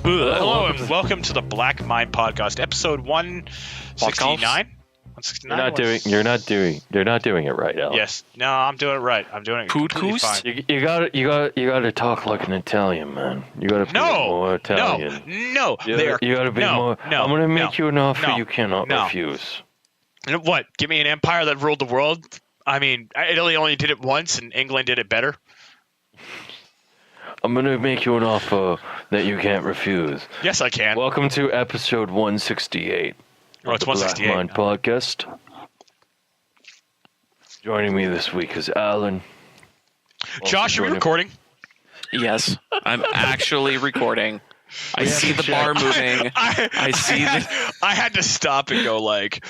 Hello and welcome to the Black Mind Podcast, episode 169. You're not doing it right, Allan. Yes, no, I'm doing it right. I'm doing it completely fine. You gotta talk like an Italian man. You gotta be more Italian. No, you gotta be more. I'm gonna make you an offer you cannot refuse. And what? Give me an empire that ruled the world? I mean, Italy only did it once, and England did it better. I'm gonna make you an offer that you can't refuse. Yes, I can. Welcome to episode 168. Oh, it's 168. Black Mind Podcast. Joining me this week is Allan. Josh, are we recording? Yes, I'm actually recording. I see the bar moving. I had to stop and go like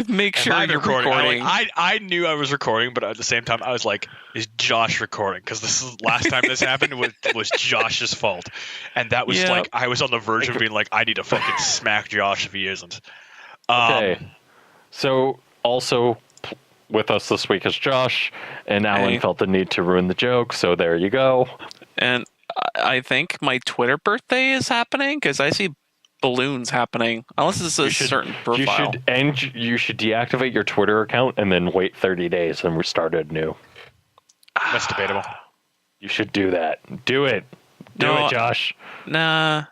make sure you're recording. I knew I was recording, but at the same time I was like, is Josh recording? Because this is last time this happened was Josh's fault, and that was like I was on the verge of being like, I need to fucking smack Josh if he isn't. Okay, so also with us this week is Josh, and Allan felt the need to ruin the joke, so there you go. And I think my Twitter birthday is happening because I see balloons happening. Unless it's a certain profile. You should deactivate your Twitter account and then wait 30 days and restart it new. That's debatable. You should do that. Do it. Do it, Josh. Nah.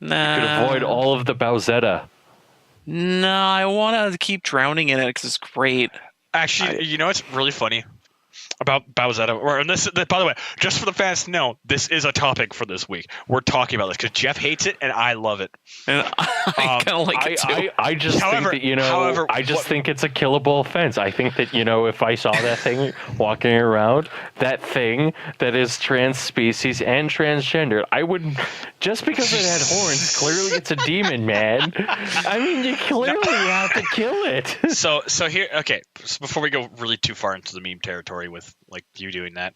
You could avoid all of the Bowsette. No, I want to keep drowning in it because it's great. Actually, you know what's really funny about Bowsette? And this, by the way, just for the fans to know, this is a topic for this week. We're talking about this because Jeff hates it and I love it. And I kind of like it too. I just think it's a killable offense. I think that, if I saw that thing walking around, that thing that is trans species and transgender, I wouldn't, just because it had horns, clearly it's a demon, man. I mean, you clearly have to kill it. So here, okay, so before we go really too far into the meme territory with like you doing that,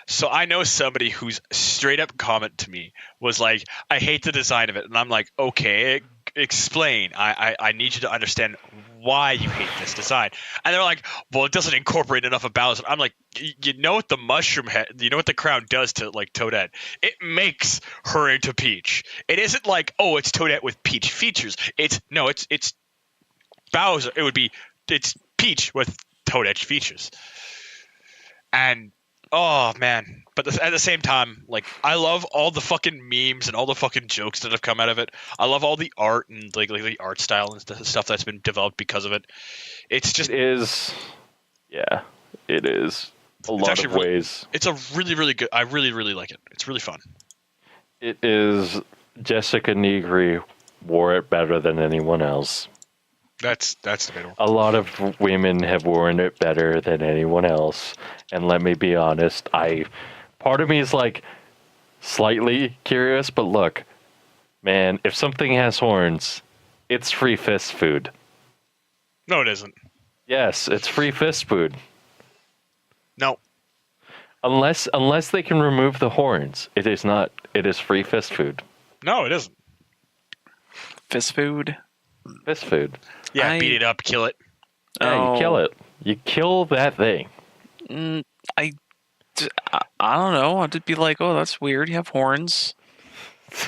so I know somebody whose straight up comment to me was like, I hate the design of it, and I'm like, okay, explain. I need you to understand why you hate this design. And they're like, well, it doesn't incorporate enough of Bowsette. I'm like, you know what the mushroom head, you know what the crown does to like Toadette? It makes her into Peach. It isn't like, oh, it's Toadette with Peach features. It's Bowser. It's Peach with Toadette features. And oh man, but at the same time, like, I love all the fucking memes and all the fucking jokes that have come out of it. I love all the art and like the art style and stuff that's been developed because of it. It is a lot of ways. It's a really, really good. I really, really like it. It's really fun. It is. Jessica Negri wore it better than anyone else. That's debatable. A lot of women have worn it better than anyone else, and let me be honest, part of me is like slightly curious, but look, man, if something has horns, it's free fist food. No, it isn't. Yes, it's free fist food. No. Unless they can remove the horns, it is not. It is free fist food. No, it isn't. Fist food. Fist food. Yeah, beat it up, kill it. Yeah, you kill it. You kill that thing. I don't know. I'd just be like, oh, that's weird. You have horns.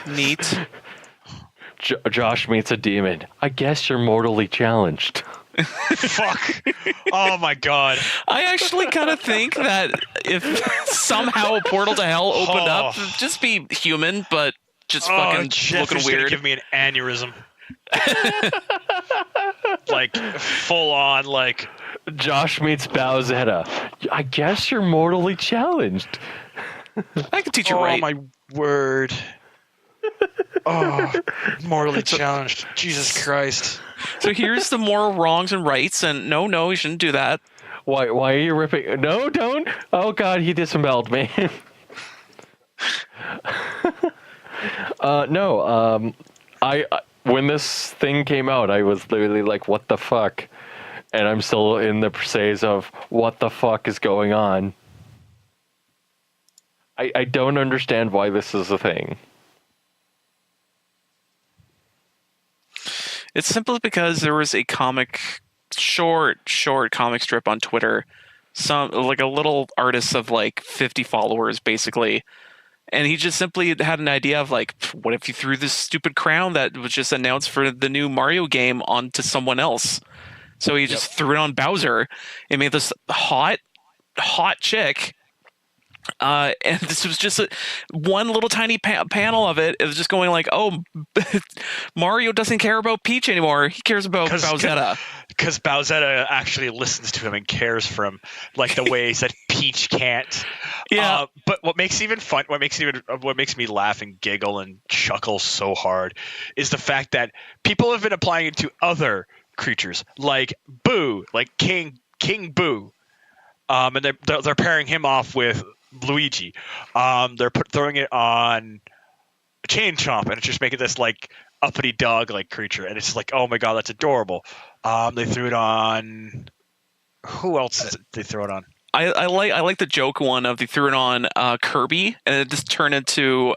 Neat. Josh meets a demon. I guess you're mortally challenged. Fuck. Oh my god. I actually kind of think that if somehow a portal to hell opened up, just be human, but just fucking Jeff looking is weird. Gonna give me an aneurysm. Like full on, like Josh meets Bowsette. I guess you're mortally challenged. I can teach you Oh right. my word. Oh, mortally challenged. Jesus Christ. So here's the moral wrongs and rights, and no, you shouldn't do that. Why are you ripping? No, don't. Oh God, he disemboweled me. No. I when this thing came out, I was literally like, "What the fuck?" And I'm still in the phase of what the fuck is going on. I don't understand why this is a thing. It's simply because there was a short comic strip on Twitter, like a little artist of like 50 followers basically, and he just simply had an idea of like, what if you threw this stupid crown that was just announced for the new Mario game onto someone else? So he just threw it on Bowser and made this hot chick. And this was just one little tiny panel of it. It was just going like, oh, Mario doesn't care about Peach anymore. He cares about Bowsette. Because Bowsette actually listens to him and cares for him, like the ways that Peach can't. Yeah. But what makes me laugh and giggle and chuckle so hard is the fact that people have been applying it to other creatures, like Boo, like King Boo. And they're pairing him off with Luigi. They're throwing it on Chain Chomp, and it's just making this like uppity dog like creature, and it's just like, oh my god, that's adorable. They threw it on. Who else did they throw it on? I like the joke one of they threw it on Kirby, and it just turned into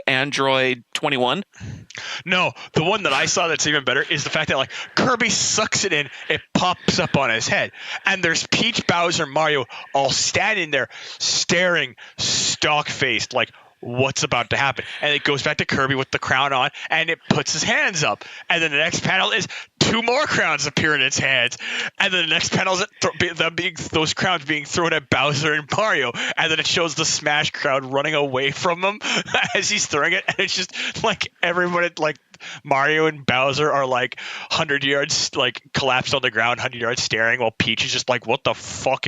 Android 21. No, the one that I saw that's even better is the fact that like Kirby sucks it in, it pops up on his head, and there's Peach, Bowser, Mario all standing there staring stock faced like what's about to happen. And it goes back to Kirby with the crown on, and it puts his hands up, and then the next panel is two more crowns appear in its hands, and then the next panel is those crowns being thrown at Bowser and Mario, and then it shows the Smash crowd running away from him as he's throwing it, and it's just like everybody, like Mario and Bowser are like 100 yards like collapsed on the ground, 100 yards staring, while Peach is just like, what the fuck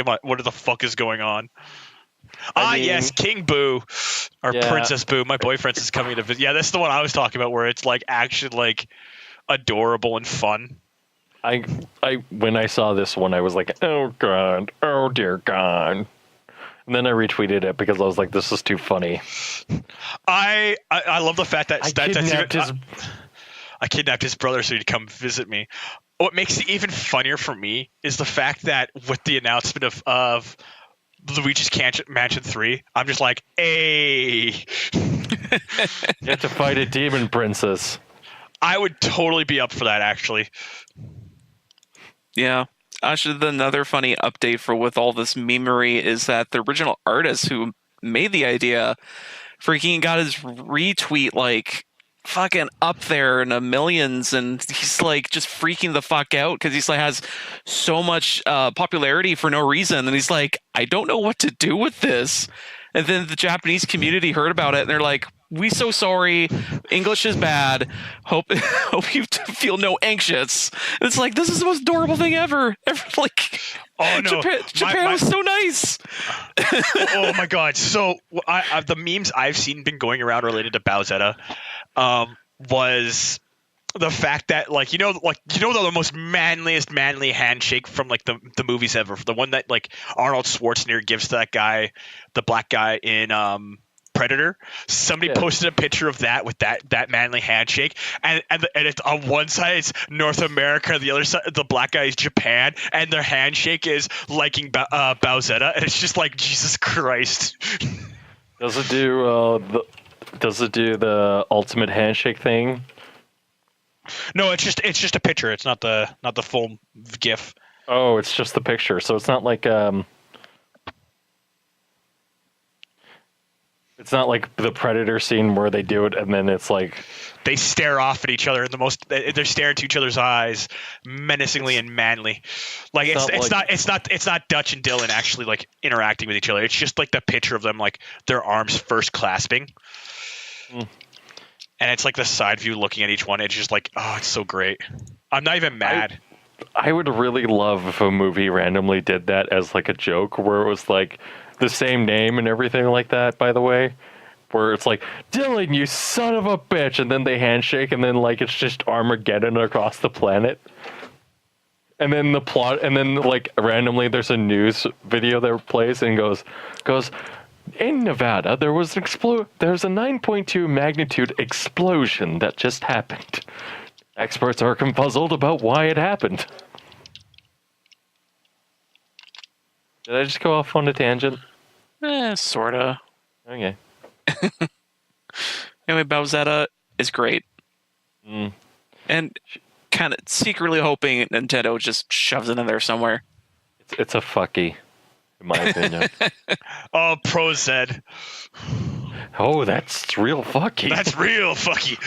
is going on? Yes, King Boo or Princess Boo. My boyfriend's is coming to visit. Yeah, that's the one I was talking about, where it's like actually like adorable and fun. I when I saw this one, I was like, oh god, oh dear god. And then I retweeted it because I was like, this is too funny. I love the fact that I kidnapped his brother so he'd come visit me. What makes it even funnier for me is the fact that with the announcement of Luigi's Mansion 3, I'm just like, hey. You have to fight a demon princess. I would totally be up for that, actually. Yeah. Actually, another funny update with all this memery is that the original artist who made the idea freaking got his retweet like fucking up there in the millions, and he's like just freaking the fuck out because he's like has so much popularity for no reason, and he's like, I don't know what to do with this. And then the Japanese community heard about it, and they're like, we so sorry, English is bad, hope you feel no anxious. And it's like, this is the most adorable thing ever like, oh no, Japan was so nice. Oh my god. So the memes I've seen been going around related to Bowsette was the fact that the most manly handshake from like the movies ever, the one that like Arnold Schwarzenegger gives to that guy, the black guy in Predator. Somebody posted a picture of that with that manly handshake, and it's on one side it's North America, the other side the black guy is Japan, and their handshake is liking Bowsette, and it's just like, Jesus Christ. Does it do the ultimate handshake thing? No, it's just a picture. It's not the full GIF. Oh, it's just the picture. So it's not like it's not like the Predator scene where they do it and then it's like they stare off at each other in they're staring into each other's eyes menacingly and manly. Like it's not Dutch and Dylan actually like interacting with each other. It's just like the picture of them like their arms first clasping. And it's like the side view looking at each one. It's just like, oh, it's so great. I'm not even mad. I would really love if a movie randomly did that as like a joke, where it was like the same name and everything like that, by the way. Where it's like, Dylan, you son of a bitch, and then they handshake, and then like it's just Armageddon across the planet. And then the plot, and then like randomly there's a news video that plays and goes, in Nevada there was there's a 9.2 magnitude explosion that just happened. Experts are puzzled about why it happened. Did I just go off on a tangent? Sorta. Okay. Anyway, Bowsette is great. And kind of secretly hoping Nintendo just shoves it in there somewhere. It's a fucky, in my opinion. Oh, pro Zed. Oh, that's real fucky. That's real fucky.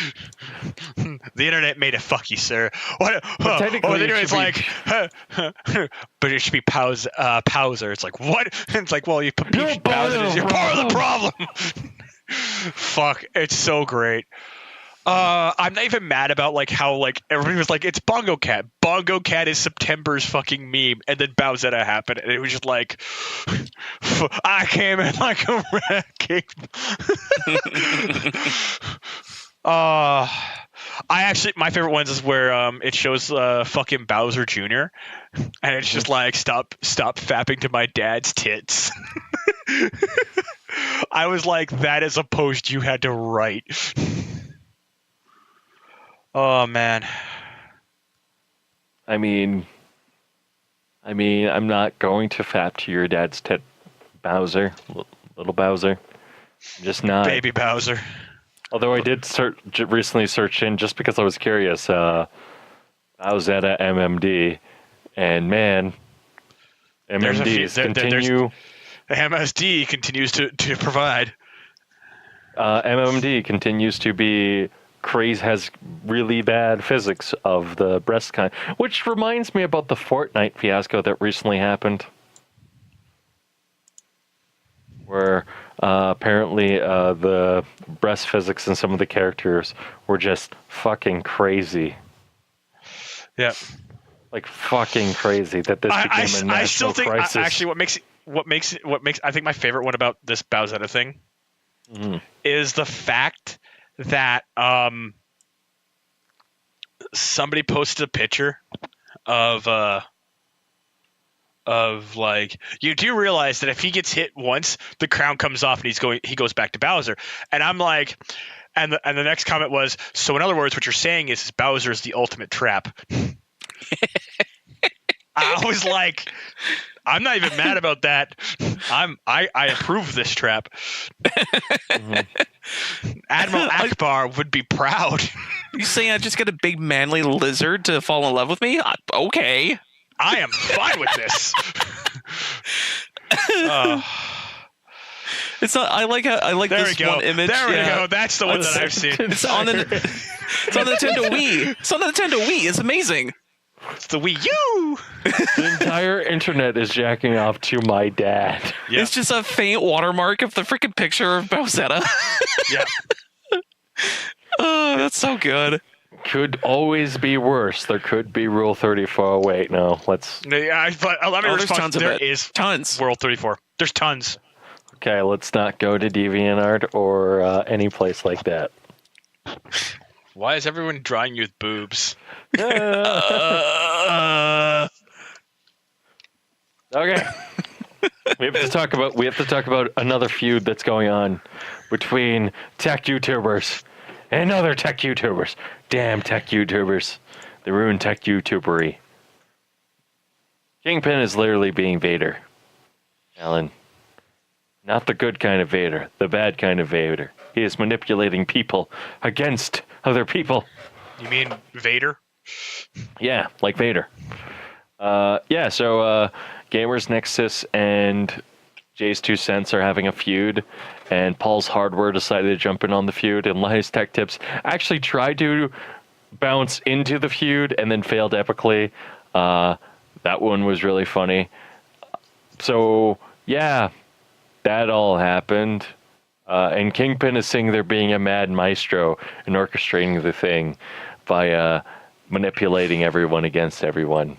The internet made it fucky, sir. What? The internet's like, but it should be Powser. It's like, what? It's like, well, you put Bowser, you're part of the problem. Fuck, it's so great. I'm not even mad about like how like everybody was like, it's Bongo Cat. Bongo Cat is September's fucking meme, and then Bowsette happened, and it was just like, I came in like a wrecking. I actually, my favorite ones is where it shows fucking Bowser Jr. and it's just like, stop fapping to my dad's tits. I was like, that is a post you had to write. Oh man. I mean, I'm not going to fap to your dad's tit, Bowser, little Bowser. I'm just not. Baby Bowser. Although I did recently search in just because I was curious. Bowsette MMD, and man, MSD continues to provide. MMD continues to be crazy, has really bad physics of the breast kind, which reminds me about the Fortnite fiasco that recently happened, where apparently the breast physics in some of the characters were just fucking crazy. Yeah, like fucking crazy that this became a national I still think crisis. Actually, what makes I think my favorite one about this Bowsette thing is the fact that somebody posted a picture of like, you do realize that if he gets hit once, the crown comes off and he goes back to Bowser. And I'm like, and the next comment was, so in other words, what you're saying is Bowser is the ultimate trap. I was like, I'm not even mad about that. I approve this trap. Admiral Akbar would be proud. You saying I just get a big manly lizard to fall in love with me? Okay. I am fine with this. It's not. I like this one image. There we go. That's the one that I've seen. It's on the Nintendo Wii. It's on the Nintendo Wii. It's amazing. It's the Wii U. The entire internet is jacking off to my dad. Yep. It's just a faint watermark of the freaking picture of Bowsette. Yeah. Oh, that's so good. Could always be worse. There could be Rule 34. Oh, wait, no. Let's. Yeah, let me respond. There is tons. World 34. There's tons. Okay, let's not go to DeviantArt or any place like that. Why is everyone drawing you with boobs? Okay. We have to talk about another feud that's going on between tech YouTubers and other tech YouTubers. Damn tech YouTubers. They ruin tech YouTubery. Kingpin is literally being Vader. Allan. Not the good kind of Vader, the bad kind of Vader. He is manipulating people against other people. You mean Vader? Yeah, like Vader. So Gamers Nexus and Jay's 2 Cents are having a feud, and Paul's Hardware decided to jump in on the feud, and Elias Tech Tips actually tried to bounce into the feud and then failed epically. That one was really funny. So, yeah, that all happened. And Kingpin is saying they're being a mad maestro and orchestrating the thing by manipulating everyone against everyone.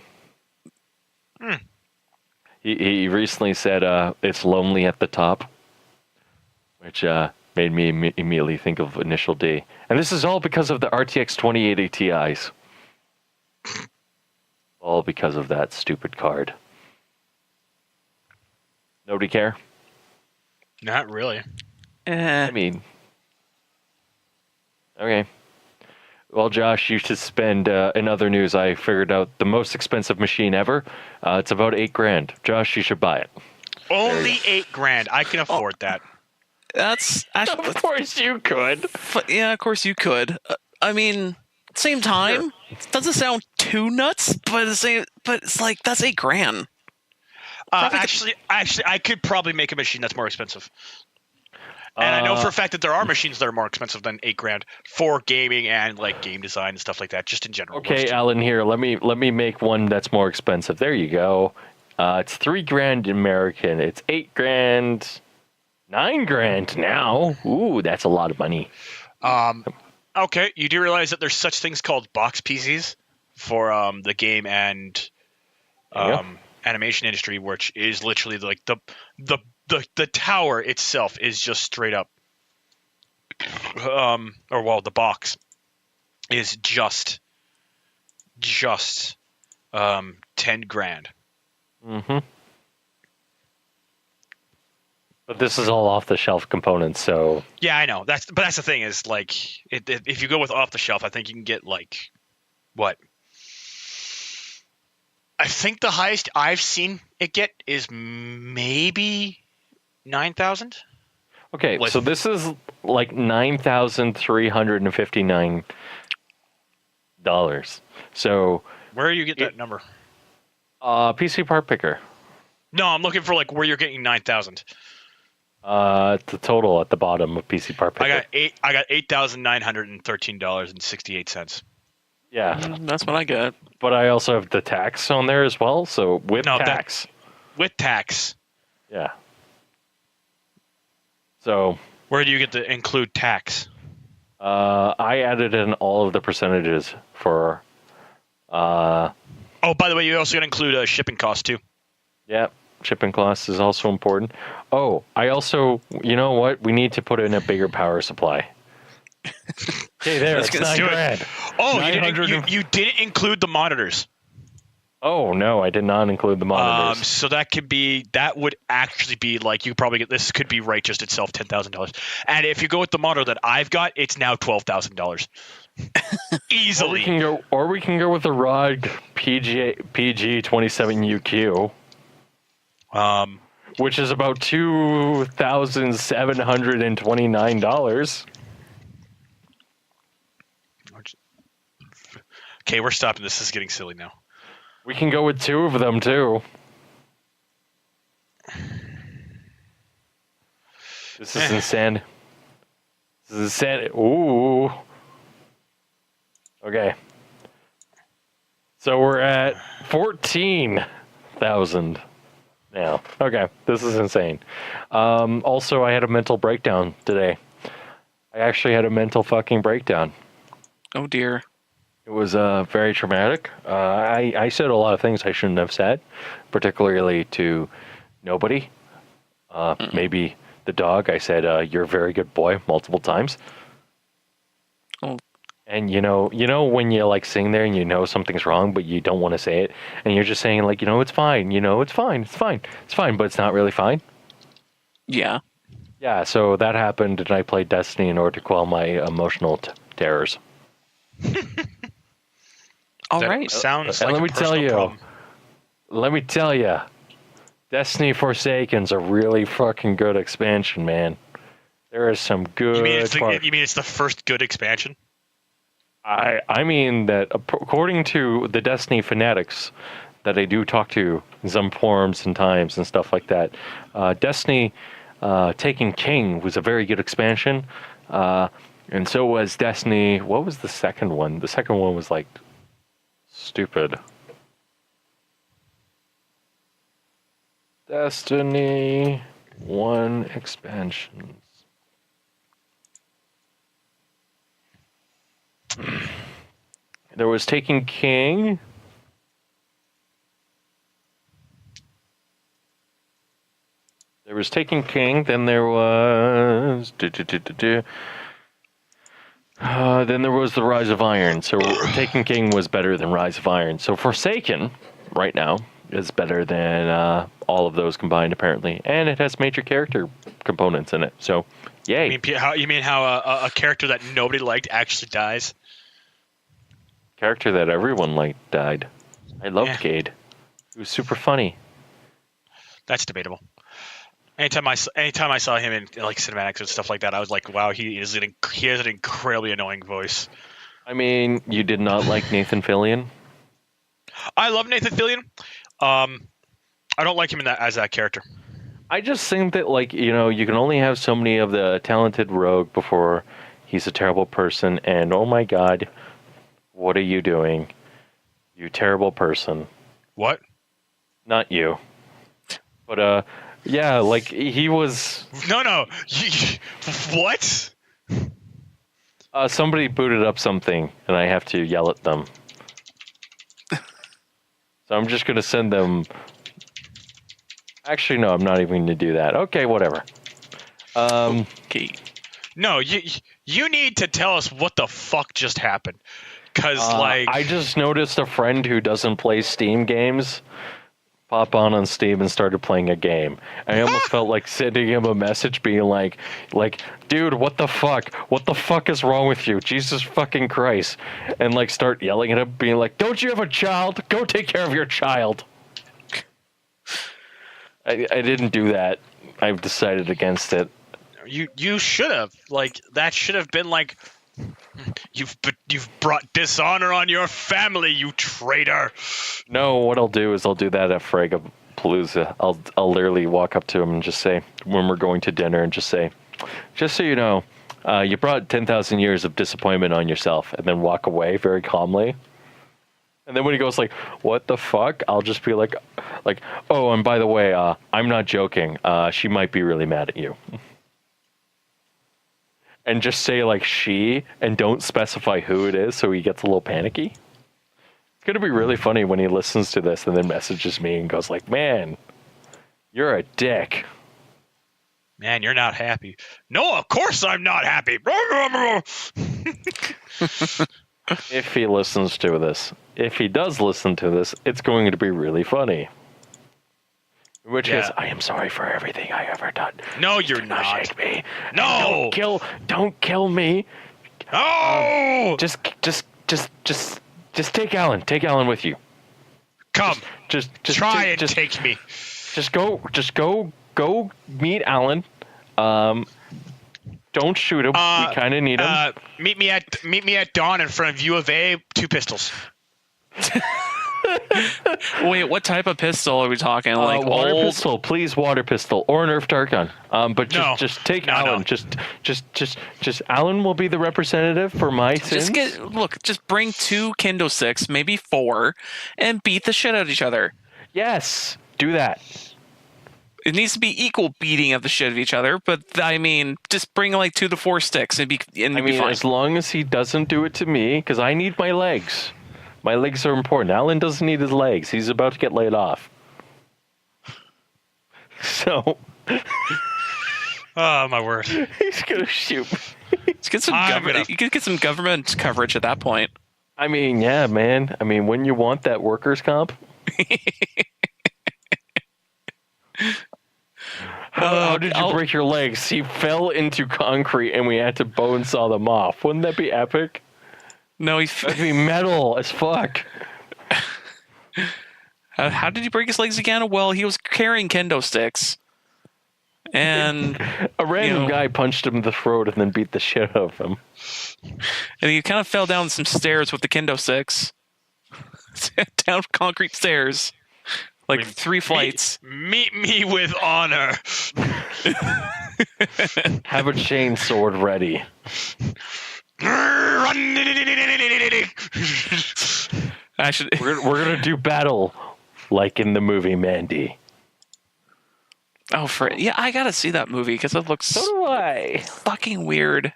He recently said it's lonely at the top, which made me immediately think of Initial D. And this is all because of the RTX 2080 Ti's. All because of that stupid card. Nobody care? Not really. Eh. I mean, okay. Well, Josh, you should spend, in other news, I figured out the most expensive machine ever. It's about $8,000. Josh, you should buy it. Only $8,000. I can afford that. That's actually, Of course you could. yeah, of course you could. I mean, same time, it doesn't sound too nuts, but it's like that's $8,000. Actually, I could probably make a machine that's more expensive. And I know for a fact that there are machines that are more expensive than $8,000 for gaming and like game design and stuff like that, just in general. Okay, Allan, here, let me make one that's more expensive. There you go. It's $3,000 American. It's $8,000. $9,000 now. Ooh, that's a lot of money. Okay, you do realize that there's such things called box PCs for the game and animation industry, which is literally like the tower itself is just straight up, the box is just $10,000. Mm-hmm. But this is all off-the-shelf components, so... Yeah, I know. That's the thing is, like, if you go with off-the-shelf, I think you can get, like, what? I think the highest I've seen it get is maybe 9,000. Okay, so this is, like, $9,359. So... Where do you get that number? PC Part Picker. No, I'm looking for, like, where you're getting 9,000. The total at the bottom of PC Part Picker. I got $8,913.68. Yeah, that's what I got. But I also have the tax on there as well. So with tax. With tax. Yeah. So where do you get to include tax? I added in all of the percentages for. Oh, by the way, you also got to include shipping costs too. Yeah. Shipping costs is also important. Oh, I also, you know what? We need to put in a bigger power supply. Okay, there. It's $9,000. Oh, you didn't include the monitors. Oh no, I did not include the monitors. So that would actually be like you probably get this could be right just itself $10,000. And if you go with the monitor that I've got, it's now $12,000. Easily. Or we can go with the ROG PG27UQ. Which is about $2,729. Okay, we're stopping. This is getting silly now. We can go with two of them too. This is insane. This is insane. Ooh. Okay. So we're at 14,000 now. Okay, this is insane. Also, I had a mental breakdown today. I actually had a mental fucking breakdown. Oh dear. It was very traumatic. I said a lot of things I shouldn't have said, particularly to nobody. Maybe the dog. I said, "You're a very good boy," multiple times. Oh. And you know when you're like sitting there and you know something's wrong, but you don't want to say it, and you're just saying like, it's fine. It's fine. It's fine. It's fine, but it's not really fine. Yeah. Yeah. So that happened, and I played Destiny in order to quell my emotional terrors. All right. Sounds and like let me tell you, Destiny Forsaken's a really fucking good expansion, man. There is some good. You mean it's the first good expansion? I mean that according to the Destiny fanatics that I do talk to in some forums and times and stuff like that, Destiny Taken King was a very good expansion, and so was Destiny. What was the second one? The second one was like stupid. Destiny 1 expansions. There was Taken King. There was Taken King. Then there was. Then there was the Rise of Iron. So Taken King was better than Rise of Iron. So Forsaken, right now, is better than all of those combined, apparently, and it has major character components in it. So, yay! You mean how a character that nobody liked actually dies? Character that everyone liked died. I loved Gade. He was super funny. That's debatable. Anytime I saw him in like cinematics and stuff like that, I was like, wow, he has an incredibly annoying voice. I mean, you did not like Nathan Fillion? I love Nathan Fillion. I don't like him as that character. I just think that, like, you know, you can only have so many of the talented rogue before he's a terrible person, and oh my god, what are you doing? You terrible person. What? Not you. But, yeah, like, he was... No. What? Somebody booted up something, and I have to yell at them. So I'm just going to send them... Actually, no, I'm not even going to do that. Okay, whatever. Okay. No, you need to tell us what the fuck just happened. Because, I just noticed a friend who doesn't play Steam games pop on Steam and started playing a game. And I almost felt like sending him a message being like, dude, what the fuck? What the fuck is wrong with you? Jesus fucking Christ. And, like, start yelling at him, being like, don't you have a child? Go take care of your child. I didn't do that. I've decided against it. You should have. Like, that should have been like, you've brought dishonor on your family, you traitor. No, what I'll do is I'll do that at Fragapalooza. I'll literally walk up to him and just say, when we're going to dinner, and just say, just so you know, you brought 10,000 years of disappointment on yourself, and then walk away very calmly. And then when he goes like, what the fuck? I'll just be like, oh, and by the way, I'm not joking. She might be really mad at you. And just say like she, and don't specify who it is, so he gets a little panicky. It's going to be really funny when he listens to this and then messages me and goes like, man, you're a dick. Man, you're not happy. No, of course I'm not happy. If he listens to this. If he does listen to this, it's going to be really funny. In which case, I am sorry for everything I ever done. No, you're not. Shake me. No. Don't kill me. Oh. Just take Allan. Take Allan with you. Come. Just try and take me. Just go meet Allan. Don't shoot him. We kind of need him. Meet me at dawn in front of U of A. 2 pistols. Wait, what type of pistol are we talking? Like water old pistol, please, water pistol or Nerf dart gun. But just take Allan. No. Just Allan will be the representative for my sins. Just bring 2 kendo sticks, maybe 4, and beat the shit out of each other. Yes, do that. It needs to be equal beating of the shit of each other, but I mean, just bring like 2 to 4 sticks and be fine. As long as he doesn't do it to me, because I need my legs. My legs are important. Allan doesn't need his legs. He's about to get laid off. So. Oh, my word. He's going to shoot me. Let's get some You could get some government coverage at that point. I mean, yeah, man. I mean, when you want that workers' comp. How did you break your legs? He fell into concrete and we had to bone saw them off. Wouldn't that be epic? No, that'd be metal as fuck. How did he break his legs again? Well, he was carrying kendo sticks. And a random guy punched him in the throat and then beat the shit out of him. And he kind of fell down some stairs with the kendo sticks. Down concrete stairs. Like 3 flights. Meet me with honor. Have a chain sword ready. We're gonna do battle like in the movie Mandy. Oh, I gotta see that movie because it looks so do I. Fucking weird.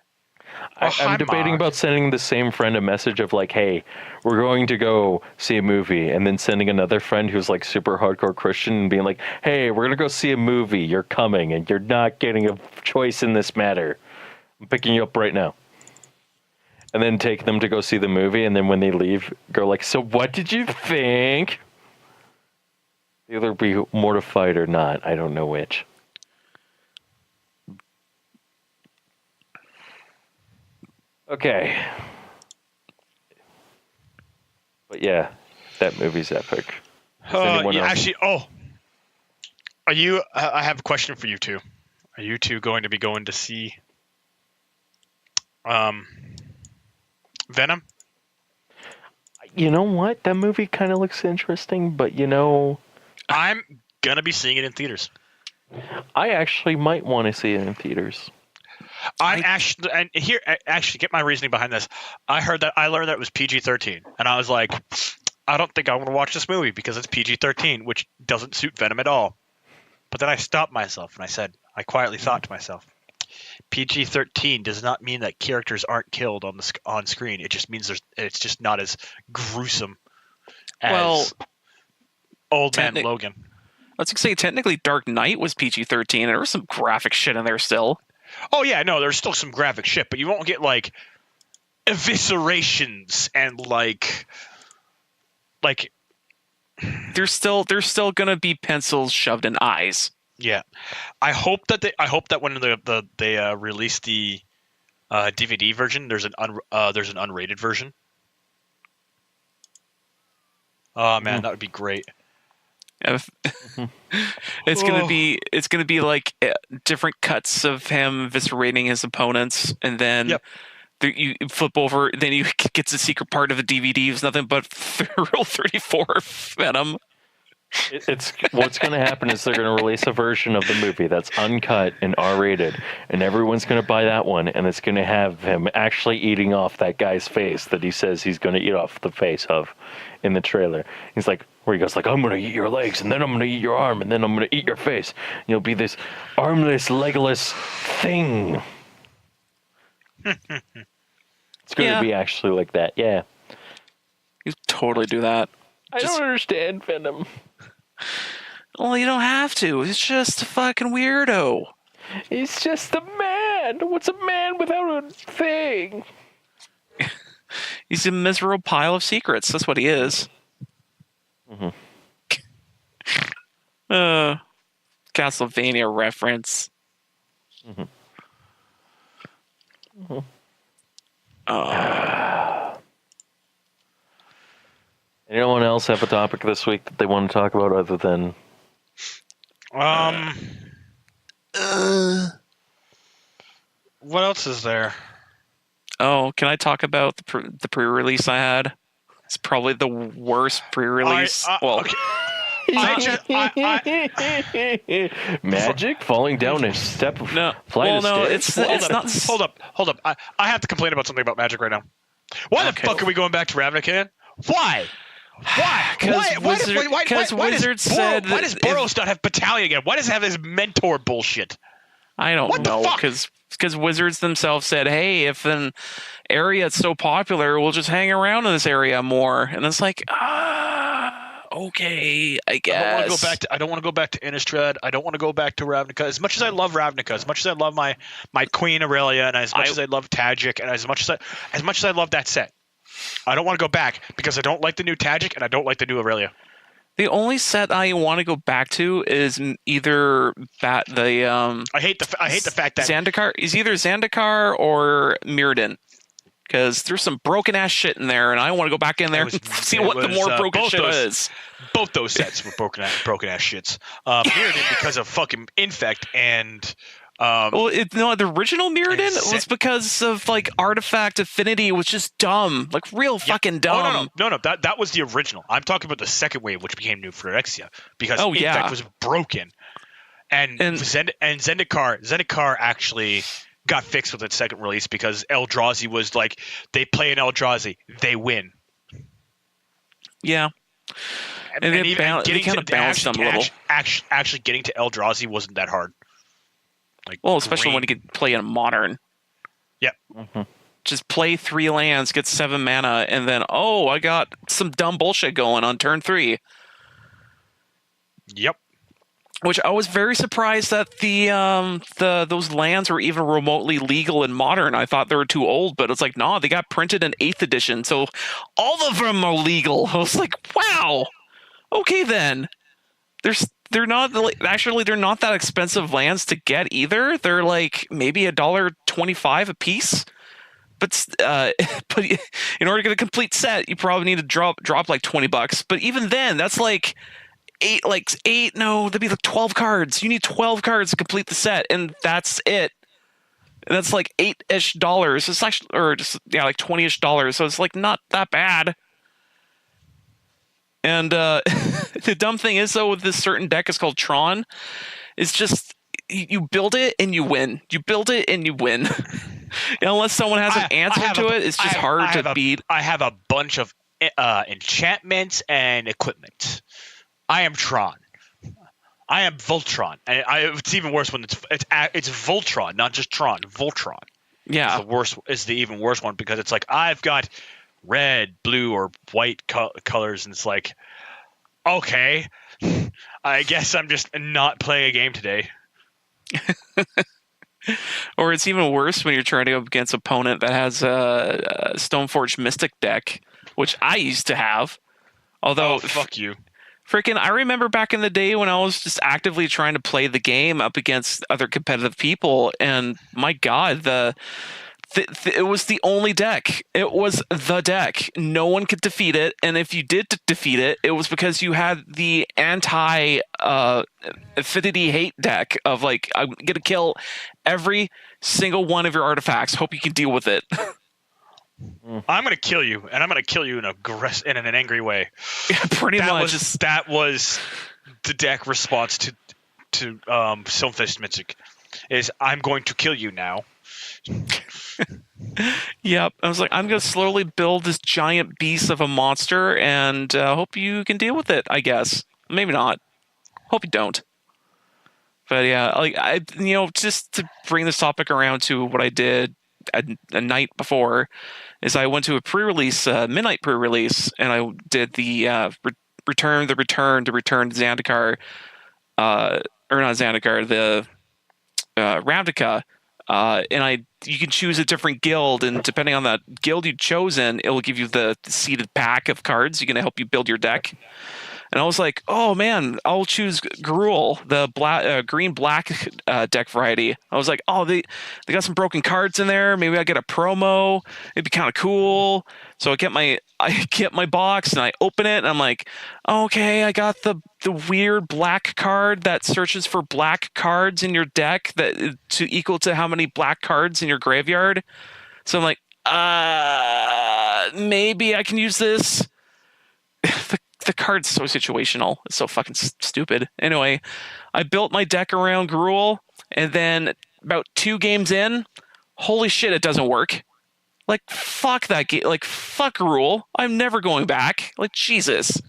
I'm debating about sending the same friend a message of like, hey, we're going to go see a movie, and then sending another friend who's like super hardcore Christian and being like, hey, we're going to go see a movie. You're coming, and you're not getting a choice in this matter. I'm picking you up right now. And then take them to go see the movie, and then when they leave, go like, so what did you think? Either be mortified or not. I don't know which. Okay. But yeah, that movie's epic. Actually, are you? I have a question for you two. Are you two going to be going to see Venom? You know what? That movie kind of looks interesting, but I'm gonna be seeing it in theaters. I actually might want to see it in theaters. Actually get my reasoning behind this. I learned that it was PG-13, and I was like, I don't think I want to watch this movie because it's PG-13, which doesn't suit Venom at all. But then I stopped myself and I quietly thought to myself, PG-13 does not mean that characters aren't killed on screen. It just means it's just not as gruesome as Old Man Logan. I was going to say, technically Dark Knight was PG-13, and there was some graphic shit in there still. Oh, yeah, no, there's still some graphic shit, but you won't get, like, eviscerations and, like... There's still going to be pencils shoved in eyes. Yeah. I hope that when they release the DVD version, there's an unrated version. Oh, man, that would be great. It's gonna be like different cuts of him eviscerating his opponents, and then you flip over, then you get the secret part of the DVD. It's nothing but Rule 34 Venom. It's what's going to happen is they're going to release a version of the movie that's uncut and R-rated, and everyone's going to buy that one, and it's going to have him actually eating off that guy's face that he says he's going to eat off the face of in the trailer. He's like, where he goes like, I'm going to eat your legs, and then I'm going to eat your arm, and then I'm going to eat your face. And you'll be this armless, legless thing. It's going to be actually like that, yeah. You totally do that. I don't understand Venom. Well, you don't have to. It's just a fucking weirdo. He's just a man. What's a man without a thing? He's a miserable pile of secrets. That's what he is. Mm-hmm. Castlevania reference. Mm-hmm. Anyone else have a topic this week that they want to talk about other than... What else is there? Oh, can I talk about the pre-release I had? It's probably the worst pre-release. Okay. Magic falling down a step. No, it's not. Hold up. I have to complain about something about Magic right now. Why the fuck are we going back to Ravnica again? Why? Why does Boros not have Battalion again? Why does it have this mentor bullshit? I don't know, because Wizards themselves said, hey, if an area is so popular, we'll just hang around in this area more. And it's like, okay, I guess. I don't want to go back to Innistrad. I don't want to go back to Ravnica. As much as I love Ravnica, as much as I love my Queen Aurelia, and as much as I love Tajic, and as much as I love that set, I don't want to go back because I don't like the new Tajic and I don't like the new Aurelia. The only set I want to go back to is either I hate the fact that Zendikar is either Zendikar or Mirrodin, because there's some broken ass shit in there, and I want to go back in there and see what the more broken shit is. Both those sets were broken ass shits. Mirrodin because of fucking Infect and. The original Mirrodin was because of like Artifact Affinity was just dumb, like real fucking dumb. Oh, no, that was the original. I'm talking about the second wave, which became new for Phyrexia, because Infect was broken, and Zendikar actually got fixed with its second release because Eldrazi was like, they play an Eldrazi, they win. Yeah. And they kind of balanced them a little. Actually getting to Eldrazi wasn't that hard. Especially when you could play in Modern. Yeah. Mm-hmm. just play 3 lands, get 7 mana, and then, oh, I got some dumb bullshit going on turn 3. Yep. Which I was very surprised that those lands were even remotely legal in Modern. I thought they were too old, but it's like, nah, they got printed in 8th edition, so all of them are legal. I was like, wow, okay then. They're not that expensive lands to get either. They're like maybe $1.25 a piece. But but in order to get a complete set, you probably need to drop like $20. But even then, that's like that'd be like 12 cards. You need 12 cards to complete the set, and that's it. And that's like $8-ish. It's actually, or just like $20-ish. So it's like not that bad. And the dumb thing is, though, with this certain deck, is called Tron. It's just you build it and you win. You build it and you win. Unless someone has an answer to it, it's just hard to beat. I have a bunch of enchantments and equipment. I am Tron. I am Voltron, and it's even worse when it's Voltron, not just Tron. Voltron. Yeah, is the even worse one, because it's like I've got red, blue, or white colors, and it's like, okay, I guess I'm just not playing a game today. Or it's even worse when you're trying to go up against an opponent that has a Stoneforge Mystic deck, which I used to have. Although, fuck you. Freaking, I remember back in the day when I was just actively trying to play the game up against other competitive people, and my God, it was the only deck. It was the deck. No one could defeat it, and if you did defeat it, it was because you had the affinity hate deck of like, I'm gonna kill every single one of your artifacts. Hope you can deal with it. I'm gonna kill you, and I'm gonna kill you in an angry way. Yeah, pretty much. That was the deck response to Silverfist Mystic. Is I'm going to kill you now. Yep, I was like, I'm gonna slowly build this giant beast of a monster, and hope you can deal with it. I guess maybe not. Hope you don't. But yeah, like just to bring this topic around to what I did a night before, is I went to a pre-release, midnight pre-release, and I did the return to Zendikar, or not Zendikar, the Ravnica, and you can choose a different guild, and depending on that guild you've chosen, it will give you the seeded pack of cards. You're gonna help you build your deck. And I was like, oh man, I'll choose Gruul, the green-black deck variety. I was like, oh, they got some broken cards in there. Maybe I get a promo. It'd be kind of cool. So I get my box and I open it, and I'm like, okay, I got the weird black card that searches for black cards in your deck that to equal to how many black cards in your graveyard. So I'm like, maybe I can use this. The card's so situational. It's so fucking stupid. Anyway, I built my deck around Gruul, and then about 2 games in, holy shit, it doesn't work. Like, fuck that game. Like, fuck Gruul. I'm never going back. Like, Jesus.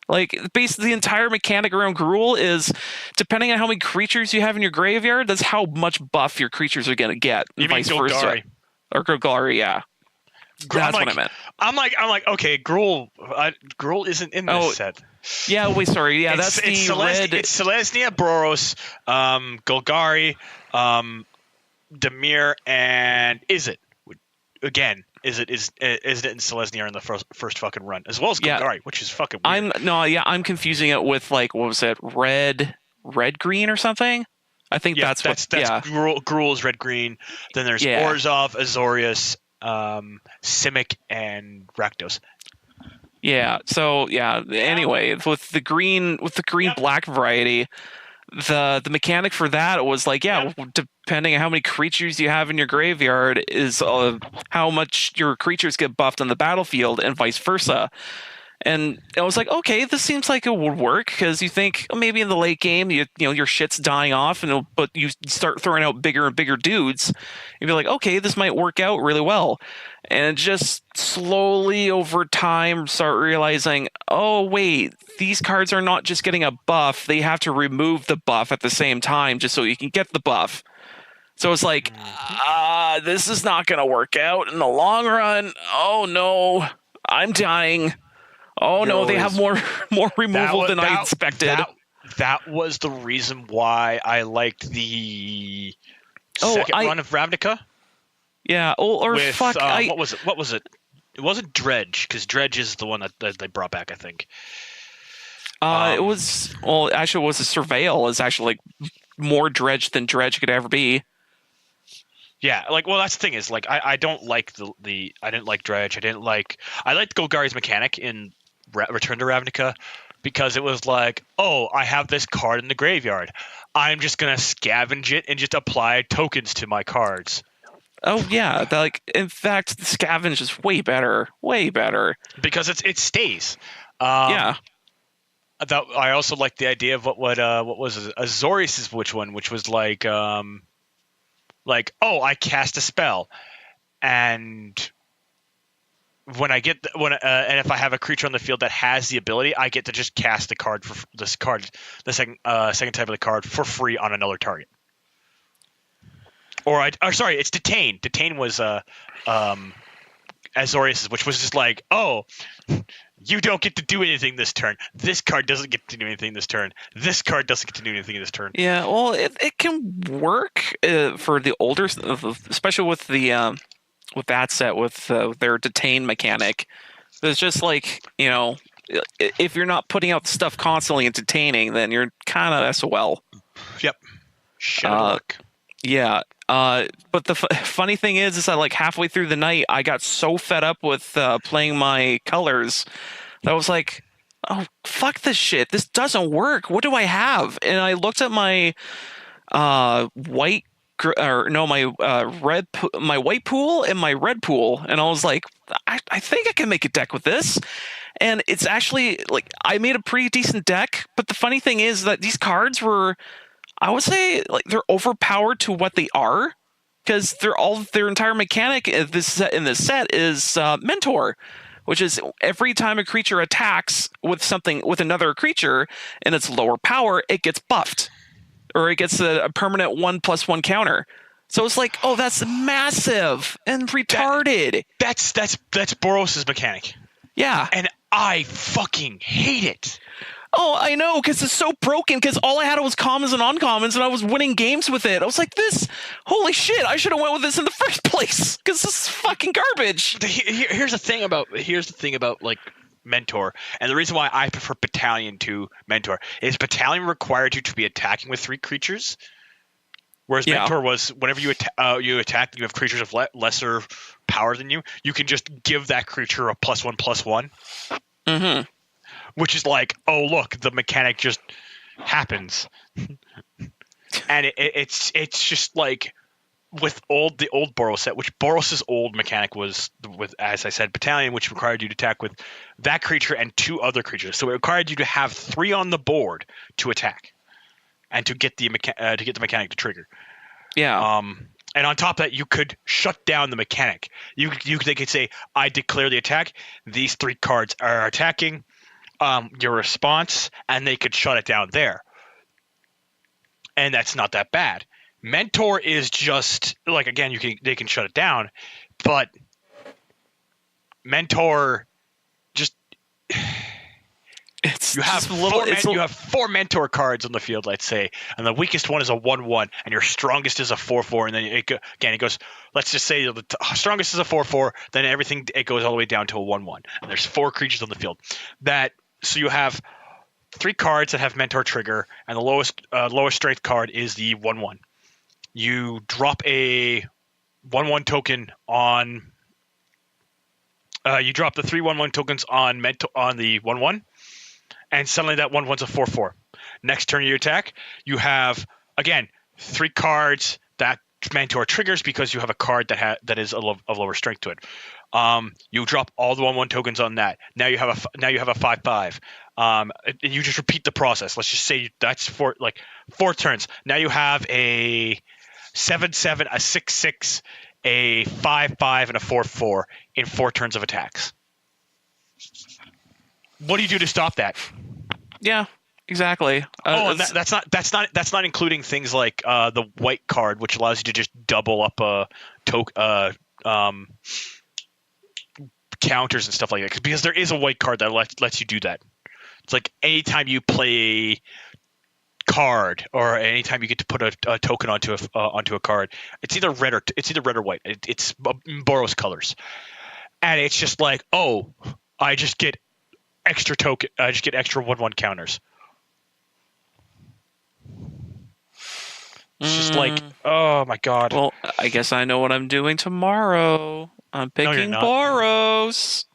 Like, basically the entire mechanic around Gruul is, depending on how many creatures you have in your graveyard, that's how much buff your creatures are going to get. You mean Golgari? Or Golgari, yeah. That's what I meant. I'm like, okay, Gruul isn't in this set. Yeah, wait, sorry. Yeah, that's the red. It's Selesnya, Boros, Golgari, Dimir, and Izzet. Again, Izzet is it in Selesnya in the first fucking run, as well as Golgari, which is fucking weird. I'm confusing it with, like, what was it? Red green or something? I think that's Gruul's red green. Then there's Orzhov, Azorius, Simic, and Rakdos. Yeah. So yeah. Anyway, with the green black variety, the mechanic for that was like, depending on how many creatures you have in your graveyard is how much your creatures get buffed on the battlefield, and vice versa. And I was like, okay, this seems like it would work, because you think maybe in the late game, your shit's dying off, but you start throwing out bigger and bigger dudes, you'd be like, okay, this might work out really well. And just slowly over time start realizing, oh wait, these cards are not just getting a buff; they have to remove the buff at the same time just so you can get the buff. So it's like, this is not going to work out in the long run. Oh no, I'm dying. Oh no, they have more removal than I expected. That was the reason why I liked the second run of Ravnica. Yeah, what was it? It wasn't Dredge, because Dredge is the one that they brought back, I think. It was a Surveil is actually like more Dredge than Dredge could ever be. Yeah, that's the thing is, I don't like I didn't like Dredge. I liked Golgari's mechanic in Return to Ravnica, because it was like, oh, I have this card in the graveyard. I'm just gonna scavenge it and just apply tokens to my cards. Oh yeah, in fact, the scavenge is way better because it stays. Yeah. I also like the idea of what was Azorius's which was like I cast a spell, and when I get and if I have a creature on the field that has the ability, I get to just cast the card for this card, the second type of the card, for free on another target. Sorry, it's Detain. Detain was Azorius's, which was just like, oh, you don't get to do anything this turn. This card doesn't get to do anything this turn. This card doesn't get to do anything this turn. Yeah, well, it can work for the older, especially with the with that set with their Detain mechanic. There's just like, if you're not putting out the stuff constantly and detaining, then you're kind of SOL. Yep. Shit work. Yeah. But the funny thing is that like halfway through the night, I got so fed up with playing my colors that I was like, oh, fuck this shit. This doesn't work. What do I have? And I looked at my my white pool and my red pool, and I was like, I think I can make a deck with this. And it's actually like, I made a pretty decent deck, but the funny thing is that these cards were, I would say, like, they're overpowered to what they are, because their entire mechanic in this set is Mentor, which is every time a creature attacks with another creature and it's lower power, it gets buffed, or it gets a permanent 1+1 counter. So it's like, oh, that's massive and retarded. That's Boros' mechanic. Yeah, and I fucking hate it. Oh, I know, because it's so broken, because all I had was commons and uncommons, and I was winning games with it. I was like, holy shit, I should have went with this in the first place, because this is fucking garbage. Here's the thing about like Mentor, and the reason why I prefer Battalion to Mentor is Battalion required you to be attacking with 3 creatures, whereas Mentor was, whenever you attack, you have creatures of lesser power than you can just give that creature a +1/+1. Mm-hmm. Which is like, oh look, the mechanic just happens, and it's just like with the old Boros set, which Boros' old mechanic was with, as I said, Battalion, which required you to attack with that creature and 2 other creatures. So it required you to have 3 on the board to attack, and to get the mechanic to trigger. Yeah. And on top of that, you could shut down the mechanic. They could say, I declare the attack. These 3 cards are attacking. Your response, and they could shut it down there, and that's not that bad. Mentor is just like, again, they can shut it down, but Mentor just you have 4 Mentor cards on the field, let's say, and the weakest one is a 1/1, and your strongest is a 4/4, and then it goes. Let's just say the strongest is a 4/4, then it goes all the way down to a 1/1, and there's 4 creatures on the field. So you have 3 cards that have Mentor trigger, and the lowest strength card is the 1/1. You drop a 1/1 token on. You drop the 3 1/1 tokens on the 1/1, and suddenly that 1/1's a 4/4. Next turn you attack, you have again 3 cards that Mentor triggers because you have a card that is of lower strength to it. You drop all the 1/1 tokens on that. Now you have a 5/5. You just repeat the process. Let's just say that's 4 turns. Now you have a 7/7, a 6/6, a 5/5, and a 4/4 in 4 turns of attacks. What do you do to stop that? Yeah, Exactly. And that's not including things like the white card, which allows you to just double up counters and stuff like that. Because there is a white card that lets you do that. It's like anytime you play a card, or anytime you get to put a token onto a card, it's either red or white. It's Boros colors, and it's just like, oh, I just get extra token. I just get extra 1/1 counters. It's just like, oh my god. Well, I guess I know what I'm doing tomorrow. I'm picking Boros.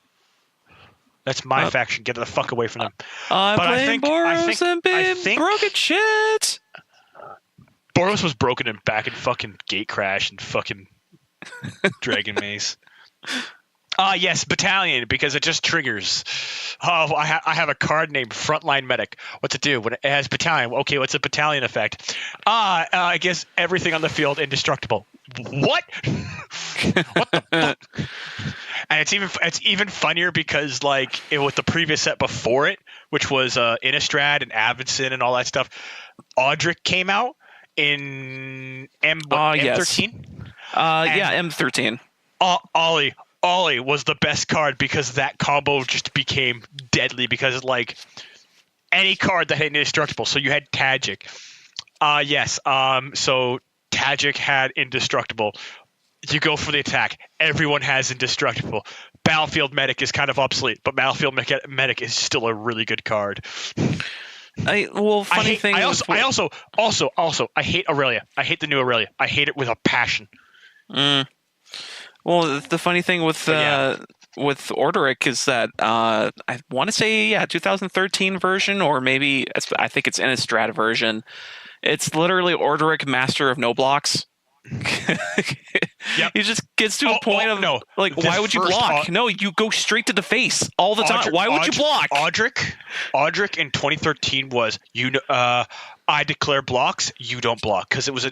That's my faction. Get the fuck away from them. I'm playing Boros and being broken shit. Boros was broken back in fucking Gate Crash and fucking Dragon Maze. Yes, Battalion, because it just triggers. Oh, I have a card named Frontline Medic. What's it do? When it has Battalion. Okay, what's a Battalion effect? I guess everything on the field indestructible. What? What the fuck? And it's even funnier because like with the previous set before it, which was Innistrad and Avidson and all that stuff, Audric came out in M13. M13. Ollie was the best card because that combo just became deadly because like any card that had indestructible. So you had Tajic. So Tajic had indestructible. You go for the attack. Everyone has indestructible. Battlefield Medic is kind of obsolete, but Battlefield Medic is still a really good card. I hate Aurelia. I hate the new Aurelia. I hate it with a passion. Well, the funny thing with Orderic is that I want to say 2013 version, or maybe I think it's Innistrad version. It's literally Orderic, Master of No Blocks. Yep. He just gets to a point of why would you block? No, you go straight to the face all the time. Why would you block? Audric in 2013 was I declare blocks, you don't block, because it was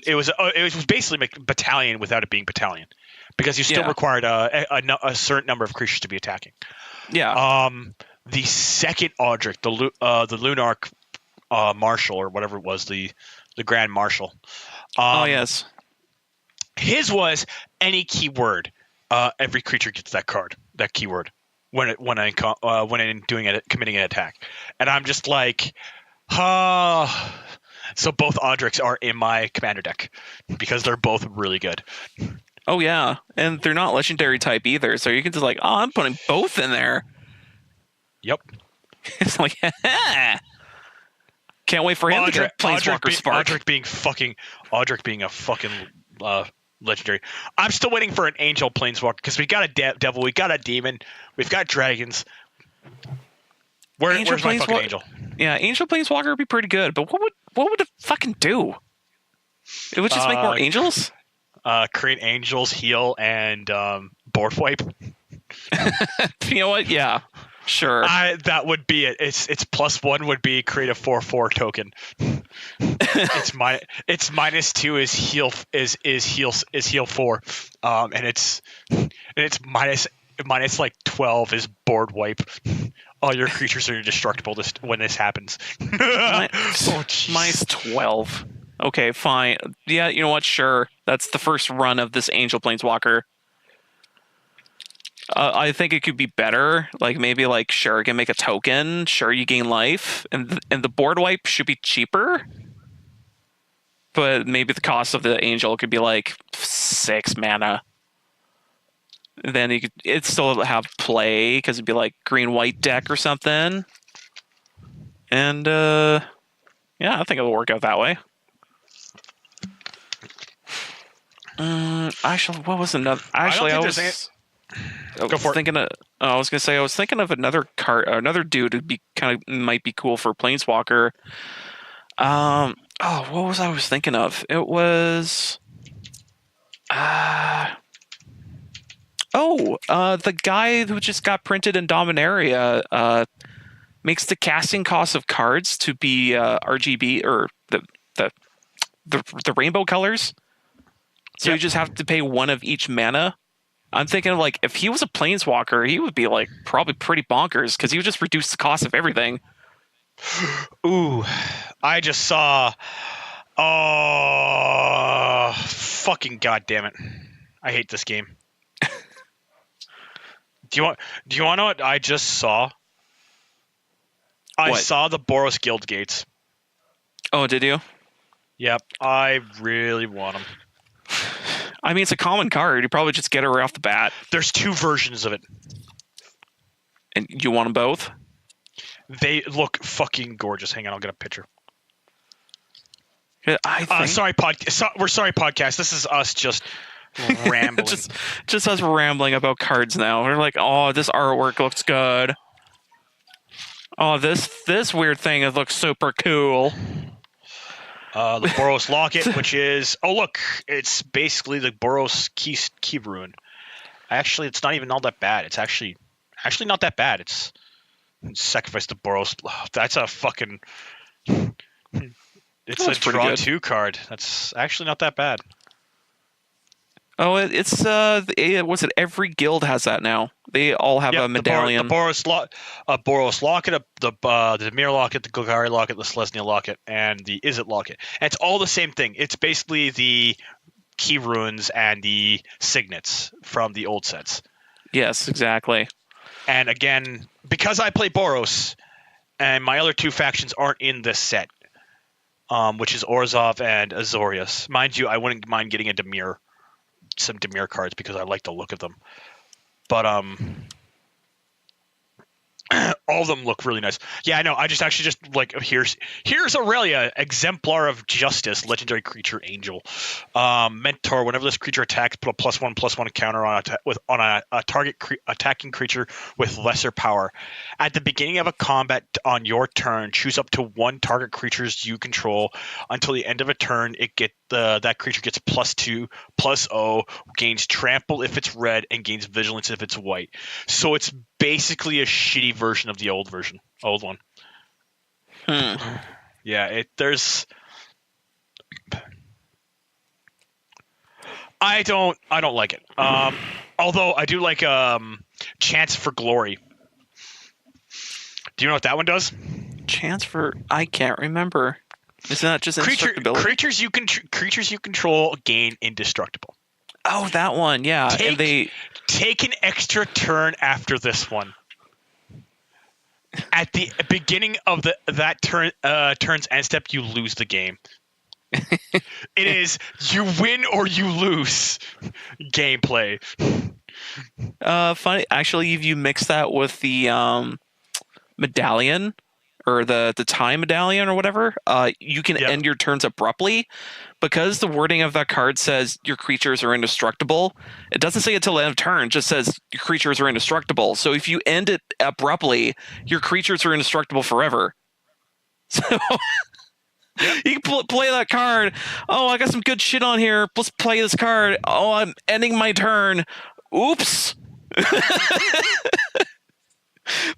basically Battalion without it being Battalion, because you still required a certain number of creatures to be attacking. Yeah. The second Audric, the Lunarch Marshal or whatever it was, the Grand Marshal. Yes. His was any keyword. Every creature gets that card, that keyword, when I'm committing an attack, and I'm just like, So both Audrics are in my commander deck because they're both really good. Oh yeah, and they're not legendary type either, so you can just like, I'm putting both in there. Yep. It's like, can't wait for him to get Planeswalker Spark. Audric being a fucking legendary. I'm still waiting for an Angel Planeswalker because we got a Devil, we got a Demon, we've got Dragons. Where's my fucking Angel? Yeah, Angel Planeswalker would be pretty good, but what would it fucking do? It would just make more Angels? Create Angels, heal, and board wipe. You know what? Yeah. Sure. That would be it. It's +1 would be create a 4/4 token. It's -2 is heal 4. And it's minus like 12 is board wipe. All your creatures are indestructible when this happens. Minus 12. Okay, fine. Yeah, you know what? Sure. That's the first run of this Angel Planeswalker. I think it could be better. Like maybe sure, you can make a token. Sure, you gain life, and the board wipe should be cheaper. But maybe the cost of the Angel could be 6 mana. Then it'd still have play because it'd be green-white deck or something. And I think it'll work out that way. Actually, what was another? Actually, I was thinking of another card, another dude who might be cool for Planeswalker. What was I thinking of? It was the guy who just got printed in Dominaria makes the casting cost of cards to be RGB or the rainbow colors. So you just have to pay one of each mana. I'm thinking if he was a Planeswalker, he would be probably pretty bonkers because he would just reduce the cost of everything. Ooh, I just saw. Oh, fucking goddamn it! I hate this game. Do you want to know what I just saw? I What? saw the Boros Guild Gates. Oh, did you? Yep, I really want them. I mean, it's a common card. You probably just get it right off the bat. There's 2 versions of it. And you want them both? They look fucking gorgeous. Hang on, I'll get a picture. I think... Sorry, we're sorry, podcast. This is us just rambling. just us rambling about cards now. We're like, oh, this artwork looks good. Oh, this weird thing, it looks super cool. The Boros Locket, which is... Oh, look. It's basically the Boros key rune. Actually, it's not even all that bad. It's actually not that bad. It's sacrifice the Boros. Oh, that's a fucking... It's a draw 2 card. That's actually not that bad. Oh, it's what's it? Every guild has that now. They all have a medallion. The Boros Locket, the Demir Locket, the Golgari Locket, the Selesnya Locket, and the Izzet Locket. And it's all the same thing. It's basically the key runes and the signets from the old sets. Yes, exactly. And again, because I play Boros, and my other 2 factions aren't in this set, which is Orzhov and Azorius. Mind you, I wouldn't mind getting some Demir cards because I like the look of them. But all of them look really nice. Yeah, I know. I just like here's Aurelia, Exemplar of Justice, legendary creature, angel. Mentor. Whenever this creature attacks, put a +1/+1 counter on a target attacking creature with lesser power. At the beginning of a combat on your turn, choose up to 1 target creatures you control. Until the end of a turn, that creature gets +2/+0, gains trample if it's red, and gains vigilance if it's white. So it's basically a shitty version of the old one. Yeah, I don't like it. Although I do like Chance for Glory. Do you know what that one does? Chance for... I can't remember. Isn't that just indestructibility? Creatures you control gain indestructible. Oh, that one, yeah. Take an extra turn after this one. At the beginning of that turn's end step, you lose the game. It is you win or you lose gameplay. Funny, actually, if you mix that with the medallion or the time medallion or whatever, you can end your turns abruptly. Because the wording of that card says your creatures are indestructible, it doesn't say until the end of turn, it just says your creatures are indestructible. So if you end it abruptly, your creatures are indestructible forever. So you can play that card. Oh, I got some good shit on here. Let's play this card. Oh, I'm ending my turn. Oops.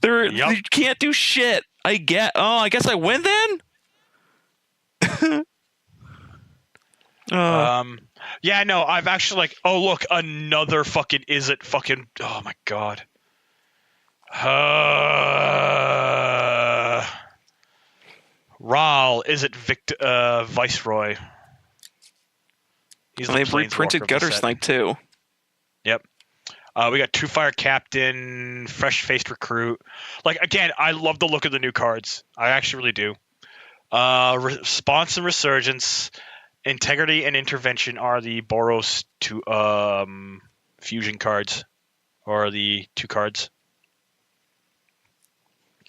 You can't do shit. I guess I win then? Yeah, no, I've actually oh look, another fucking oh my god. Ral, Viceroy. They've reprinted Guttersnipe too. Yep. We got True Fire Captain, Fresh-Faced Recruit. Again, I love the look of the new cards. I actually really do. Response and Resurgence, Integrity and Intervention are the Boros fusion cards, or the 2 cards,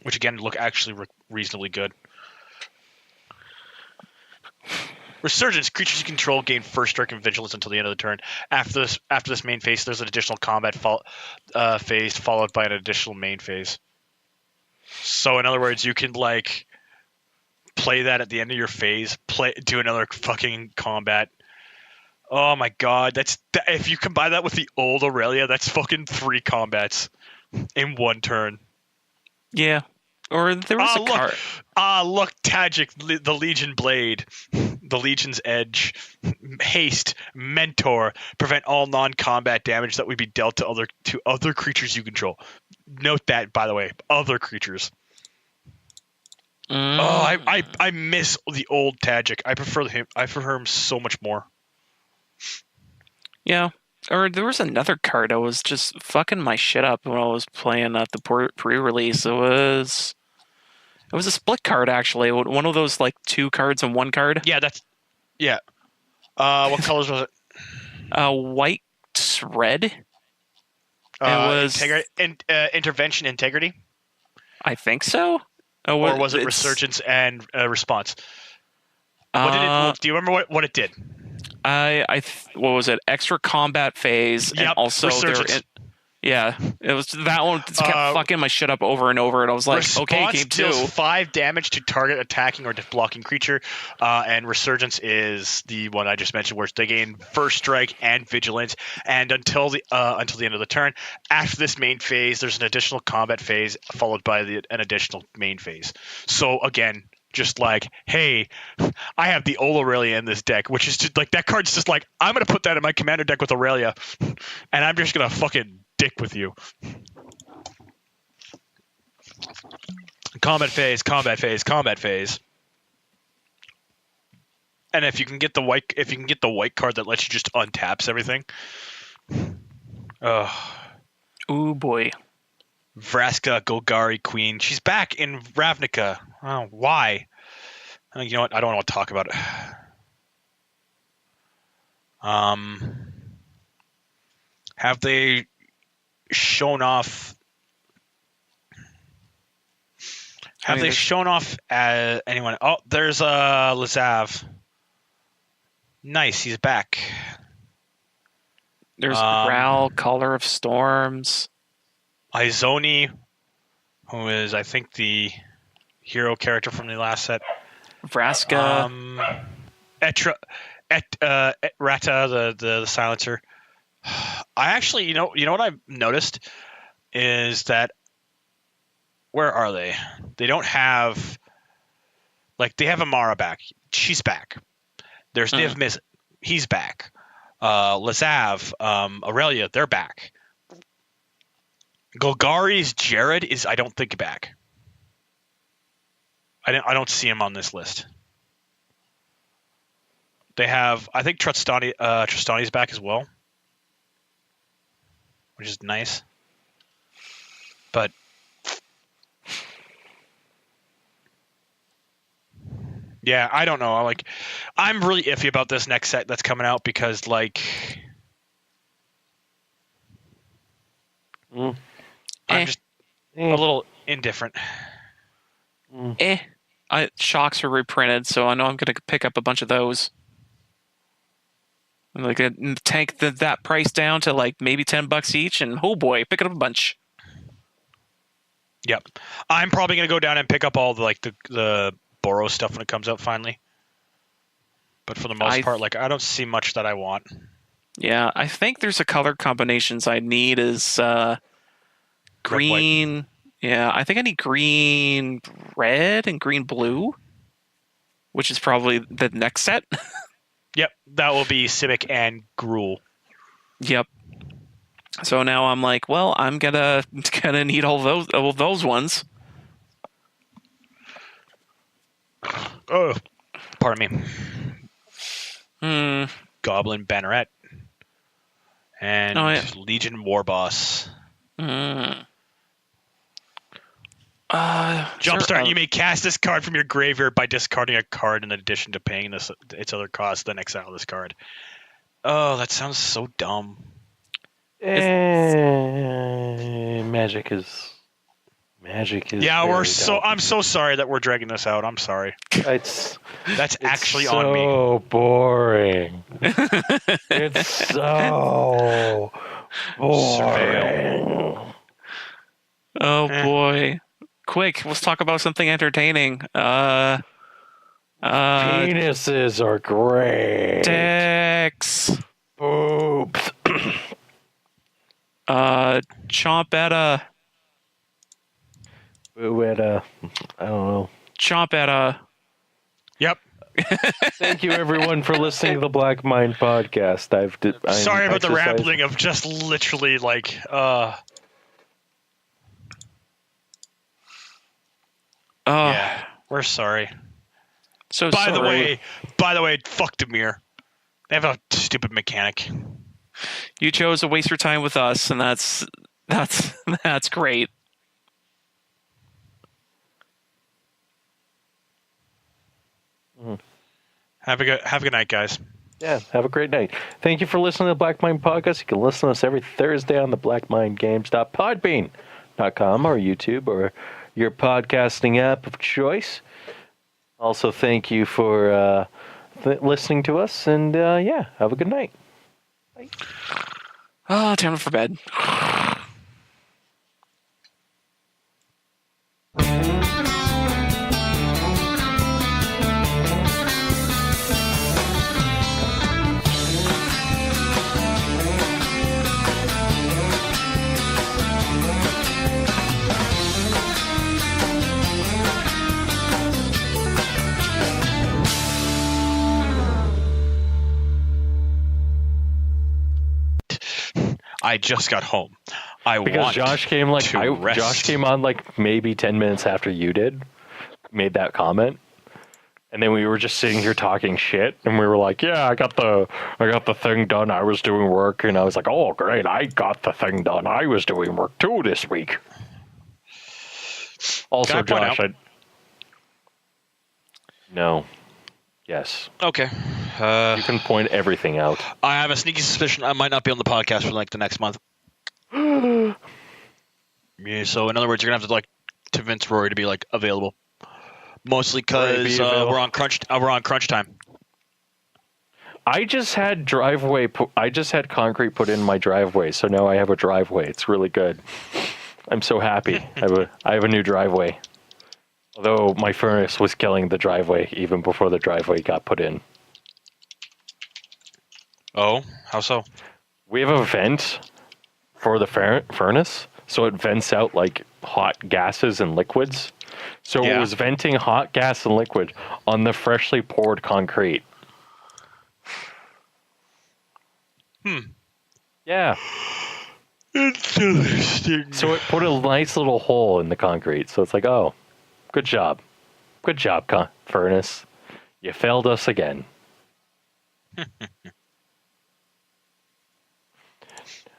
which again look actually reasonably good. Resurgence, creatures you control gain first strike and vigilance until the end of the turn. After this main phase, there's an additional combat phase followed by an additional main phase. So in other words, you can play that at the end of your phase, do another fucking combat. Oh my god, if you combine that with the old Aurelia, that's fucking 3 combats in 1 turn. Yeah. Or there was a card. Look, Tajik, the Legion Blade, the Legion's Edge, Haste, Mentor, prevent all non-combat damage that would be dealt to other creatures you control. Note that, by the way, other creatures. I miss the old Tajik. I prefer him so much more. Yeah. Or there was another card that was just fucking my shit up when I was playing at the pre-release. It was a split card, actually. One of those, like, 2 cards and 1 card. Yeah. What colors was it? White, red. It was Intervention Integrity. I think so. Or was it Resurgence and Response? What did it? Do you remember what it did? What was it? Extra combat phase, and also Resurgence. It was that one. Just kept fucking my shit up over and over, and I was like, okay, game 2. Deals 5 damage to target attacking or blocking creature, and Resurgence is the one I just mentioned, where they gain First Strike and Vigilance, and until the end of the turn. After this main phase, there's an additional combat phase followed by an additional main phase. So again, just like, hey, I have the Aurelia in this deck, which is just like, that card's just like, I'm gonna put that in my commander deck with Aurelia, and I'm just gonna fucking dick with you. Combat phase. And if you can get the white card that lets you just untaps everything. Ooh boy. Vraska Golgari Queen. She's back in Ravnica. Oh, why? You know what? I don't want to talk about it. Have they shown off? Have they shown off anyone? Oh, there's Lazav. Nice, he's back. There's Ral, Color of Storms. Izoni, who is, I think, the hero character from the last set. Vraska. Rata, the silencer. I actually, you know what I've noticed is that, where are they? They don't have, like, they have Amara back. She's back. There's Niv Mizzet. He's back. Lazav, Aurelia, they're back. Golgari's Jared is, I don't think, back. I don't see him on this list. They have, I think, Tristani's back as well, which is nice. But yeah, I don't know. I'm really iffy about this next set that's coming out because, like, I'm just a little indifferent. Shocks are reprinted, so I know I'm going to pick up a bunch of those. I'm like, tank that price down to like maybe $10 each, and oh boy, pick it up a bunch. Yep, I'm probably going to go down and pick up all the Boros stuff when it comes out finally. But for the most part, like, I don't see much that I want. Yeah, I think there's a color combinations I need is green. Red, yeah, I think I need green red and green blue, which is probably the next set. Yep, that will be Simic and Gruul. Yep. So now I'm like, well, I'm gonna need all those ones. Oh, pardon me. Goblin Banneret and Legion Warboss. Jumpstart. You may cast this card from your graveyard by discarding a card in addition to paying its other cost, then exile this card. Oh, that sounds so dumb. Magic is. Yeah, I'm so sorry that we're dragging this out. I'm sorry. It's actually so on me. So boring. It's so boring. Oh boy. Quick, let's talk about something entertaining. Penises are great. Dicks. Boobs. Chompetta. Booetta. I don't know. Chompetta. Yep. Thank you, everyone, for listening to the Black Mind podcast. Sorry about the rambling of just literally like. Yeah. We're sorry. So by the way, fuck Demir. They have a stupid mechanic. You chose to waste your time with us, and that's great. Have a good night, guys. Yeah, have a great night. Thank you for listening to the Black Mind Podcast. You can listen to us every Thursday on the blackmindgames.podbean.com or YouTube or your podcasting app of choice. Also, thank you for listening to us, and have a good night. Bye. Time for bed. I just got home. Josh came on like maybe 10 minutes after you made that comment. And then we were just sitting here talking shit, and we were like, "Yeah, I got the thing done. I was doing work." And I was like, "Oh, great. I got the thing done. I was doing work too this week." Also, Josh, No. Yes. Okay. You can point everything out. I have a sneaky suspicion I might not be on the podcast for like the next month. Yeah, so in other words, you're gonna have to like convince Rory to be like available. Mostly because we're on crunch time. I just had concrete put in my driveway, so now I have a driveway. It's really good. I'm so happy. I have a new driveway. Although my furnace was killing the driveway even before the driveway got put in. Oh, how so? We have a vent for the furnace, so it vents out like hot gases and liquids. So It was venting hot gas and liquid on the freshly poured concrete. Yeah. Interesting. So it put a nice little hole in the concrete. So it's like, oh, good job. Good job, furnace. You failed us again.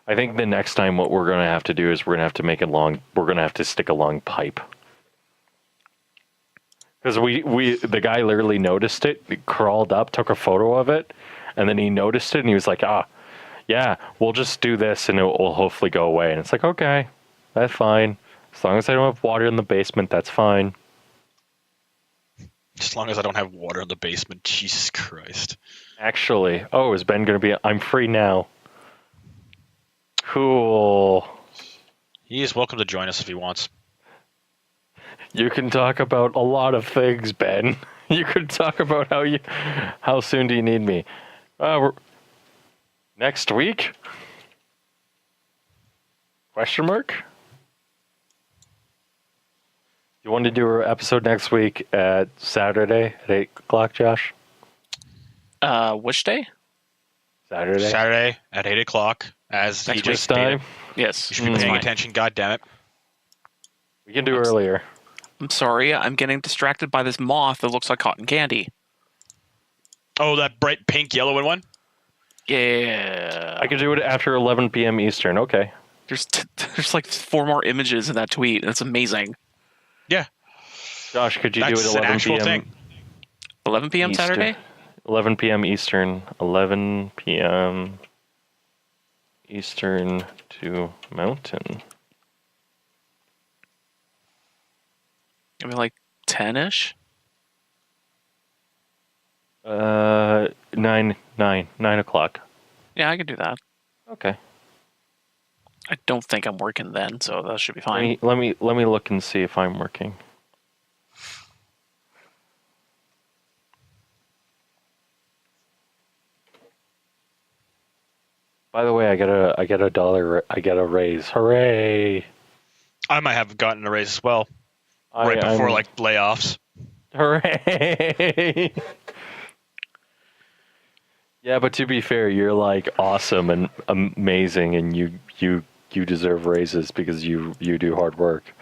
I think the next time what we're going to have to do is we're going to have to stick a long pipe. Because the guy literally noticed it, he crawled up, took a photo of it, and then he noticed it, and he was like, yeah, we'll just do this, and it will hopefully go away. And it's like, okay, that's fine. As long as I don't have water in the basement, that's fine. As long as I don't have water in the basement, Jesus Christ. Actually, is Ben going to be... I'm free now. Cool. He is welcome to join us if he wants. You can talk about a lot of things, Ben. You can talk about how soon do you need me? Next week? Question mark? You want to do our episode next week at Saturday at 8 o'clock, Josh? Which day? Saturday. Saturday at 8 o'clock, as next he just time. Yes. You should be paying attention, goddammit. We can do earlier. I'm sorry, I'm getting distracted by this moth that looks like cotton candy. Oh, that bright pink yellow one? Yeah. I could do it after 11 p.m. Eastern. Okay. There's like 4 more images in that tweet. That's amazing. Yeah. Josh, could you do it at 11 p.m. Thing. 11 p.m. Eastern. Saturday? 11 p.m. Eastern. 11 p.m. Eastern to Mountain. I mean, like 10-ish? 9 o'clock. Yeah, I can do that. Okay. I don't think I'm working then, so that should be fine. Let me look and see if I'm working. By the way, I get a raise. Hooray! I might have gotten a raise as well. Right before like layoffs. Hooray! Yeah, but to be fair, you're like awesome and amazing, and you deserve raises because you do hard work.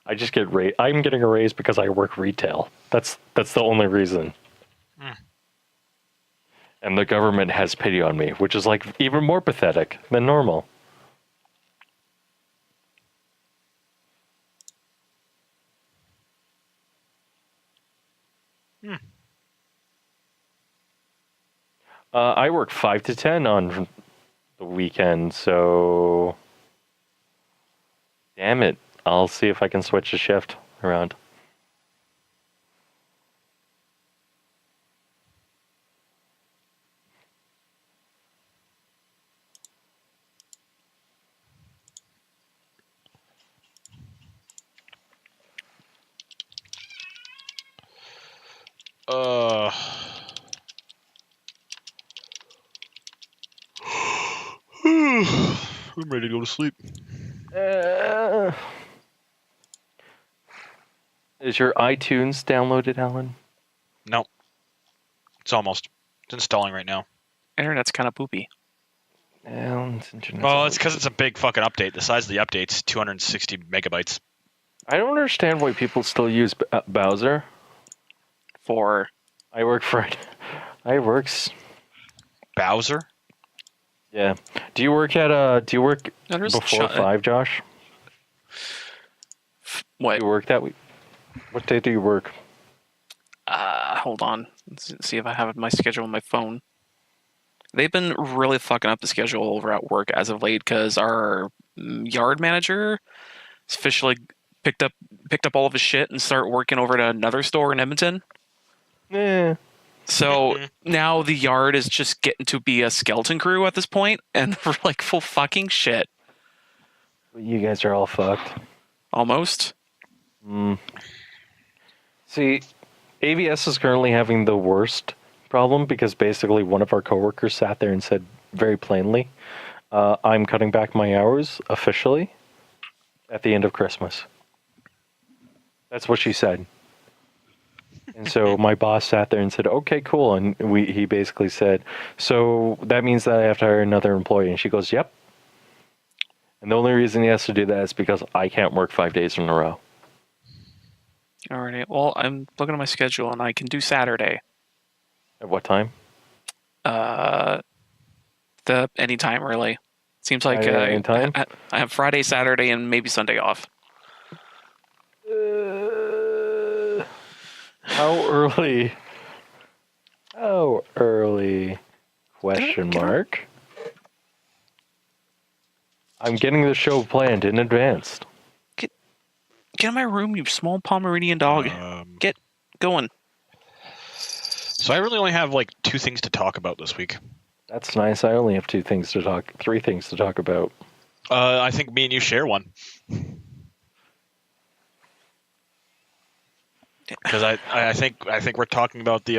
I just get I'm getting a raise because I work retail. That's the only reason. And the government has pity on me, which is like even more pathetic than normal. I work 5 to 10 on the weekend, so damn it. I'll see if I can switch the shift around. I'm ready to go to sleep. Is your iTunes downloaded, Allan? No. It's almost. It's installing right now. Internet's kind of poopy. Well, it's because it's a big fucking update. The size of the update's 260 megabytes. I don't understand why people still use Bowser. I work Bowser? Yeah. Do you work before 5, Josh? What? Do you work that week? What day do you work? Hold on. Let's see if I have my schedule on my phone. They've been really fucking up the schedule over at work as of late because our yard manager has officially picked up all of his shit and started working over at another store in Edmonton. Yeah. So now the yard is just getting to be a skeleton crew at this point, and we're like full fucking shit. You guys are all fucked. Almost. See, AVS is currently having the worst problem because basically one of our coworkers sat there and said very plainly, I'm cutting back my hours officially at the end of Christmas. That's what she said. And so my boss sat there and said, okay, cool. And he basically said, so that means that I have to hire another employee. And she goes, yep. And the only reason he has to do that is because I can't work 5 days in a row. All right. Well, I'm looking at my schedule and I can do Saturday. At what time? Anytime really. Seems like anytime? I have Friday, Saturday, and maybe Sunday off. How early? How early? Question mark. I'm getting the show planned in advance. Get in my room, you small Pomeranian dog. Get going. So I really only have like 2 things to talk about this week. That's nice. I only have 3 things to talk about. I think me and you share one. Because I think we're talking about the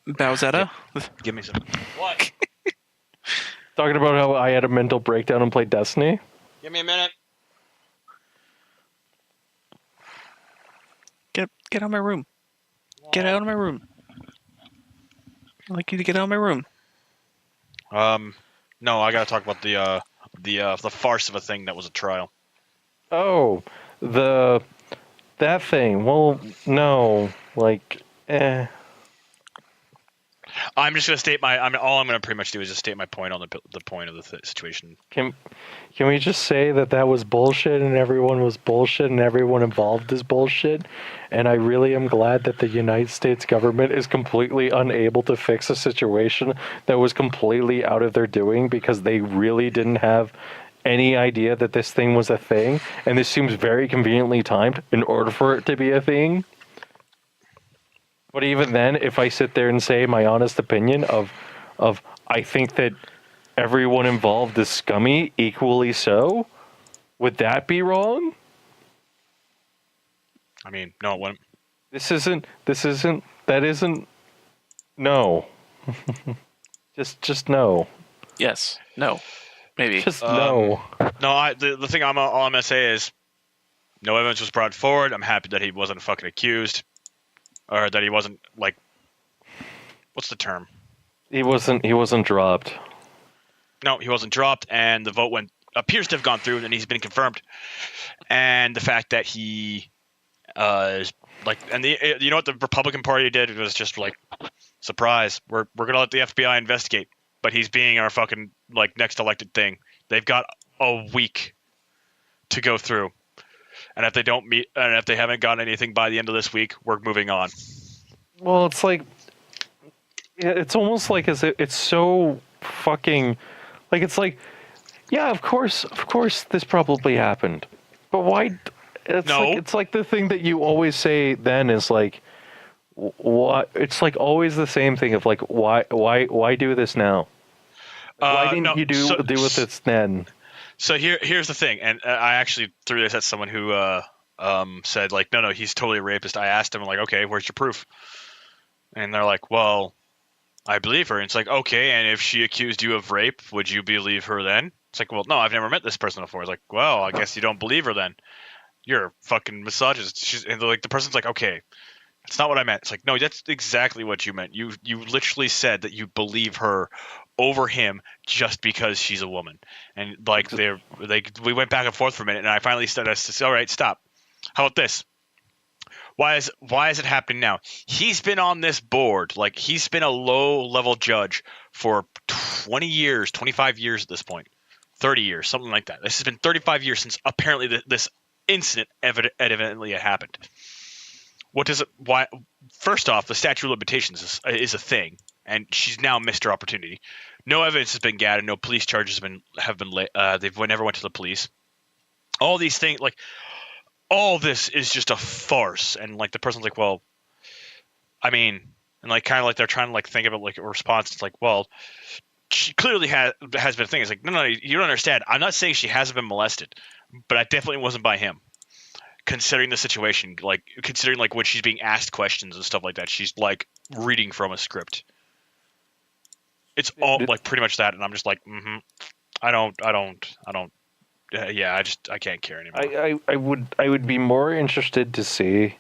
Bowsette? Yeah. Give me some. What? Talking about how I had a mental breakdown and played Destiny? Give me a minute. Get out of my room. Get out of my room. I'd like you to get out of my room. No, I gotta talk about the farce of a thing that was a trial. Oh, that thing. Well, no, I'm just gonna state all I'm gonna pretty much do is just state my point on the point of the situation. Can we just say that was bullshit and everyone was bullshit and everyone involved is bullshit? And I really am glad that the United States government is completely unable to fix a situation that was completely out of their doing because they really didn't have any idea that this thing was a thing. And this seems very conveniently timed in order for it to be a thing. But even then, if I sit there and say my honest opinion of I think that everyone involved is scummy, equally so, would that be wrong? I mean, no, it wouldn't. That isn't, no. just no. Yes. No. Maybe. Just no. No, the thing all I'm gonna say is no evidence was brought forward. I'm happy that he wasn't fucking accused. Or that he wasn't, like, what's the term? He wasn't dropped. No, he wasn't dropped, and the vote went appears to have gone through and he's been confirmed, and the fact that he is like, and you know what the Republican Party did? It was just like, surprise, we're gonna let the FBI investigate, but he's being our fucking like next elected thing. They've got a week to go through, and if they don't meet, and if they haven't gotten anything by the end of this week, we're moving on. Well, it's like, it's almost like as if it's so fucking, like, it's like, yeah, of course this probably happened, but why? It's like the thing that you always say then is like, what? It's like always the same thing of like, why do this now? Why didn't you do with this then? So here's the thing, and I actually threw this at someone who said like, no, he's totally a rapist. I asked him like, okay, where's your proof? And they're like, well, I believe her. And it's like, okay, and if she accused you of rape, would you believe her then? It's like, well, no, I've never met this person before. It's like, well, I guess you don't believe her then. You're a fucking misogynist. And like the person's like, okay, that's not what I meant. It's like, no, that's exactly what you meant. You literally said that you believe her over him just because she's a woman. And like we went back and forth for a minute, and I finally said, all right, stop. How about this? Why is it happening now? He's been on this board, like he's been a low-level judge for 20 years, 25 years at this point, 30 years, something like that. This has been 35 years since apparently this incident evidently had happened. What does it? Why? First off, the statute of limitations is a thing, and she's now missed her opportunity. No evidence has been gathered. No police charges have been they've never went to the police. All these things, like. All this is just a farce, and like the person's like, well, I mean, and like kind of like they're trying to like think of it like a response. It's like, well, she clearly has been a thing. It's like, no, you don't understand. I'm not saying she hasn't been molested, but it definitely wasn't by him. Considering the situation, like considering like when she's being asked questions and stuff like that, she's like reading from a script. It's all like pretty much that, and I'm just like, I don't. Yeah, I can't care anymore. I would be more interested to see.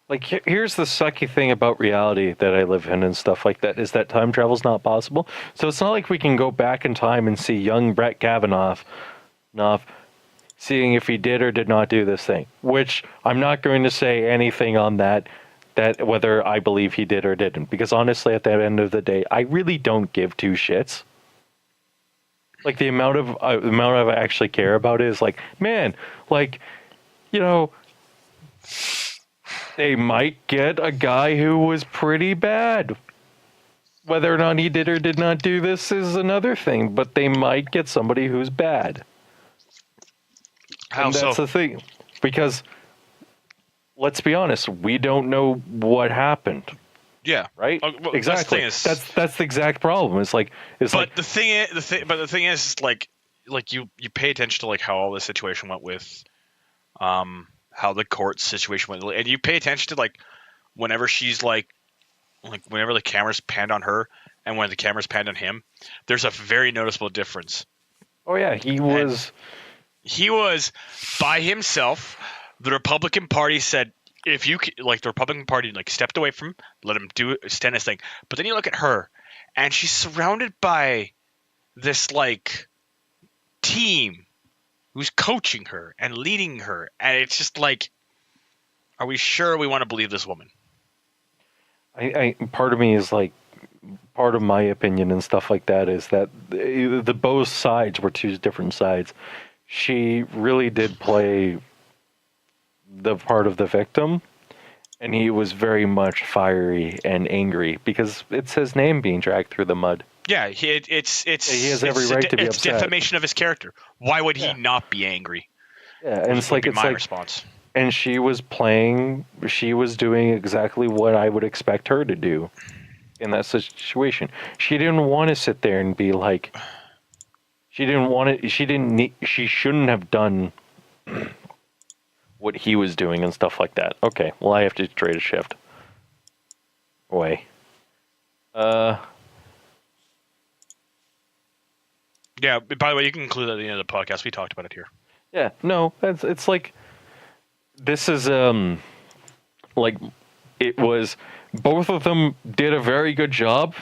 Like, here's the sucky thing about reality that I live in and stuff like that, is that time travel's not possible. So it's not like we can go back in time and see young Brett Kavanaugh seeing if he did or did not do this thing. Which I'm not going to say anything on that whether I believe he did or didn't, because honestly, at the end of the day, I really don't give two shits. Like the amount of I actually care about it is like, man, like, you know, they might get a guy who was pretty bad. Whether or not he did or did not do this is another thing, but they might get somebody who's bad. How and that's so? the thing, because let's be honest, we don't know what happened. Yeah. Right. Well, exactly. That's the exact problem. It's like the thing is like you pay attention to like how all this situation went with, how the court situation went, and you pay attention to like whenever she's like whenever the camera's panned on her and when the camera's panned on him, there's a very noticeable difference. Oh yeah, he was by himself. The Republican Party said, if you like, the Republican Party like stepped away from him, let him stand his thing. But then you look at her, and she's surrounded by this like team who's coaching her and leading her, and it's just like, are we sure we want to believe this woman? I part of me is like, part of my opinion and stuff like that is that the both sides were two different sides. She really did play the part of the victim, and he was very much fiery and angry because it's his name being dragged through the mud. Yeah, he has every right to be upset. It's defamation of his character. Why would he not be angry? Yeah, and it's like my response. And she was doing exactly what I would expect her to do in that situation. She didn't want to sit there and be like, she shouldn't have done what he was doing and stuff like that. Okay, well, I have to trade a shift away. Yeah, by the way, you can include that at the end of the podcast. We talked about it here. Yeah, no, it's like, this is, like, it was, both of them did a very good job.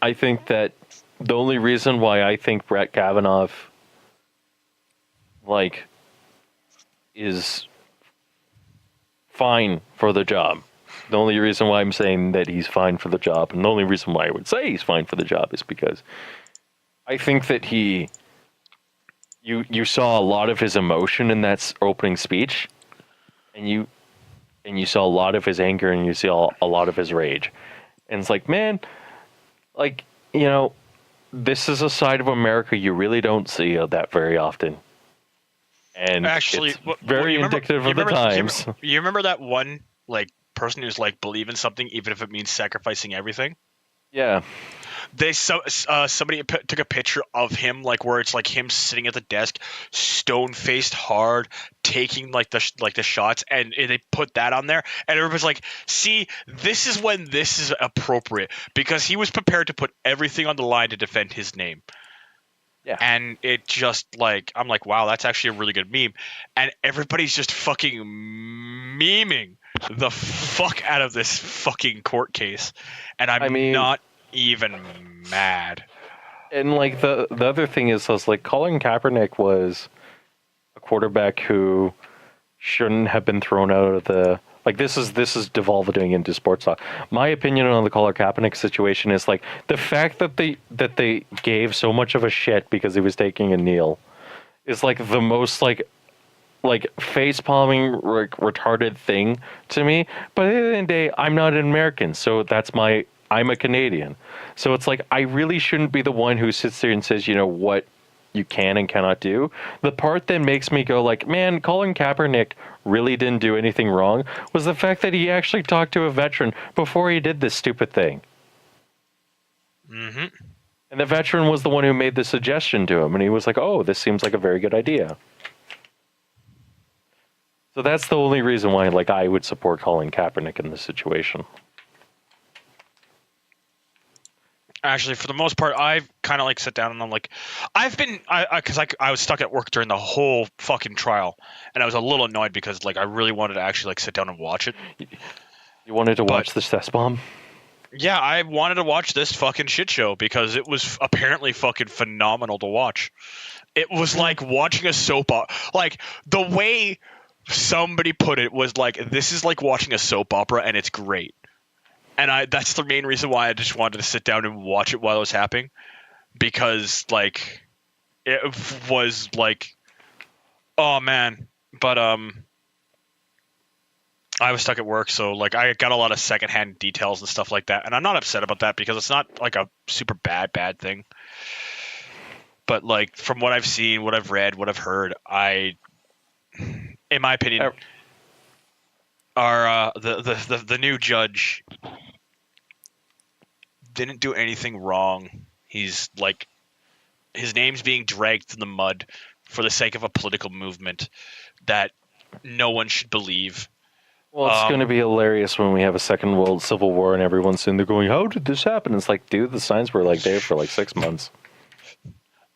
I think that the only reason why I think Brett Kavanaugh like, is fine for the job. The only reason why I'm saying that he's fine for the job, and the only reason why I would say he's fine for the job, is because I think that you saw a lot of his emotion in that opening speech, and you saw a lot of his anger, and you saw a lot of his rage, and it's like, man, like, this is a side of America you really don't see that very often, and actually, it's very indicative of the times. You remember that one like person who's like believe in something even if it means sacrificing everything? Yeah. Somebody took a picture of him, like where it's like him sitting at the desk, stone faced hard, taking like the shots, and they put that on there, and everybody's like, "See, this is when this is appropriate," because he was prepared to put everything on the line to defend his name. Yeah. And it just like, I'm like, wow, that's actually a really good meme, and everybody's just fucking memeing the fuck out of this fucking court case, and I mean, not even mad. And like the other thing is like Colin Kaepernick was a quarterback who shouldn't have been thrown out of the, like, this is devolving into sports talk. My opinion on the Colin Kaepernick situation is like the fact that they gave so much of a shit because he was taking a kneel is like the most like face palming retarded thing to me. But at the end of the day, I'm not an American, so I'm a Canadian. So it's like, I really shouldn't be the one who sits there and says, what you can and cannot do. The part that makes me go like, man, Colin Kaepernick really didn't do anything wrong was the fact that he actually talked to a veteran before he did this stupid thing. Mm-hmm. And the veteran was the one who made the suggestion to him. And he was like, oh, this seems like a very good idea. So that's the only reason why, like, I would support Colin Kaepernick in this situation. Actually, for the most part, I've kind of like sit down and I'm like, because I was stuck at work during the whole fucking trial, and I was a little annoyed because like I really wanted to actually like sit down and watch it. You wanted to watch the cess bomb? Yeah, I wanted to watch this fucking shit show because it was apparently fucking phenomenal to watch. It was like watching a soap opera. Like, the way somebody put it was like, this is like watching a soap opera and it's great. And that's the main reason why I just wanted to sit down and watch it while it was happening, because like it was like, oh man. But I was stuck at work, so like I got a lot of secondhand details and stuff like that, and I'm not upset about that because it's not like a super bad thing. But like from what I've seen, what I've read, what I've heard, in my opinion, the new judge didn't do anything wrong. He's like, his name's being dragged through the mud for the sake of a political movement that no one should believe. Well, it's going to be hilarious when we have a second world civil war and everyone's sitting there going, how did this happen? It's like, dude, the signs were like there for like 6 months.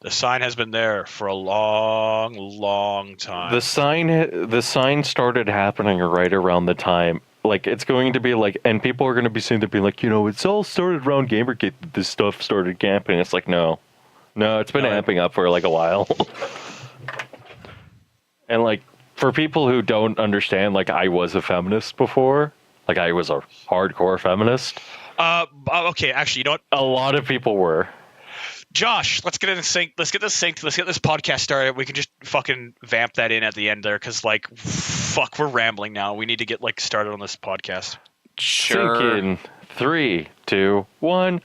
The sign has been there for a long, long time. The sign started happening right around the time. Like, it's going to be like, and people are going to be sitting there being like, it's all started around Gamergate. This stuff started camping. It's like, no, it's been amping up for like a while. And like, for people who don't understand, like, I was a feminist before. Like, I was a hardcore feminist. Okay, actually, you know what? A lot of people were. Josh, let's get it in sync. Let's get this synced. Let's get this podcast started. We can just fucking vamp that in at the end there, because like, fuck, we're rambling now. We need to get like started on this podcast. Sure. Sync in 3, 2, 1.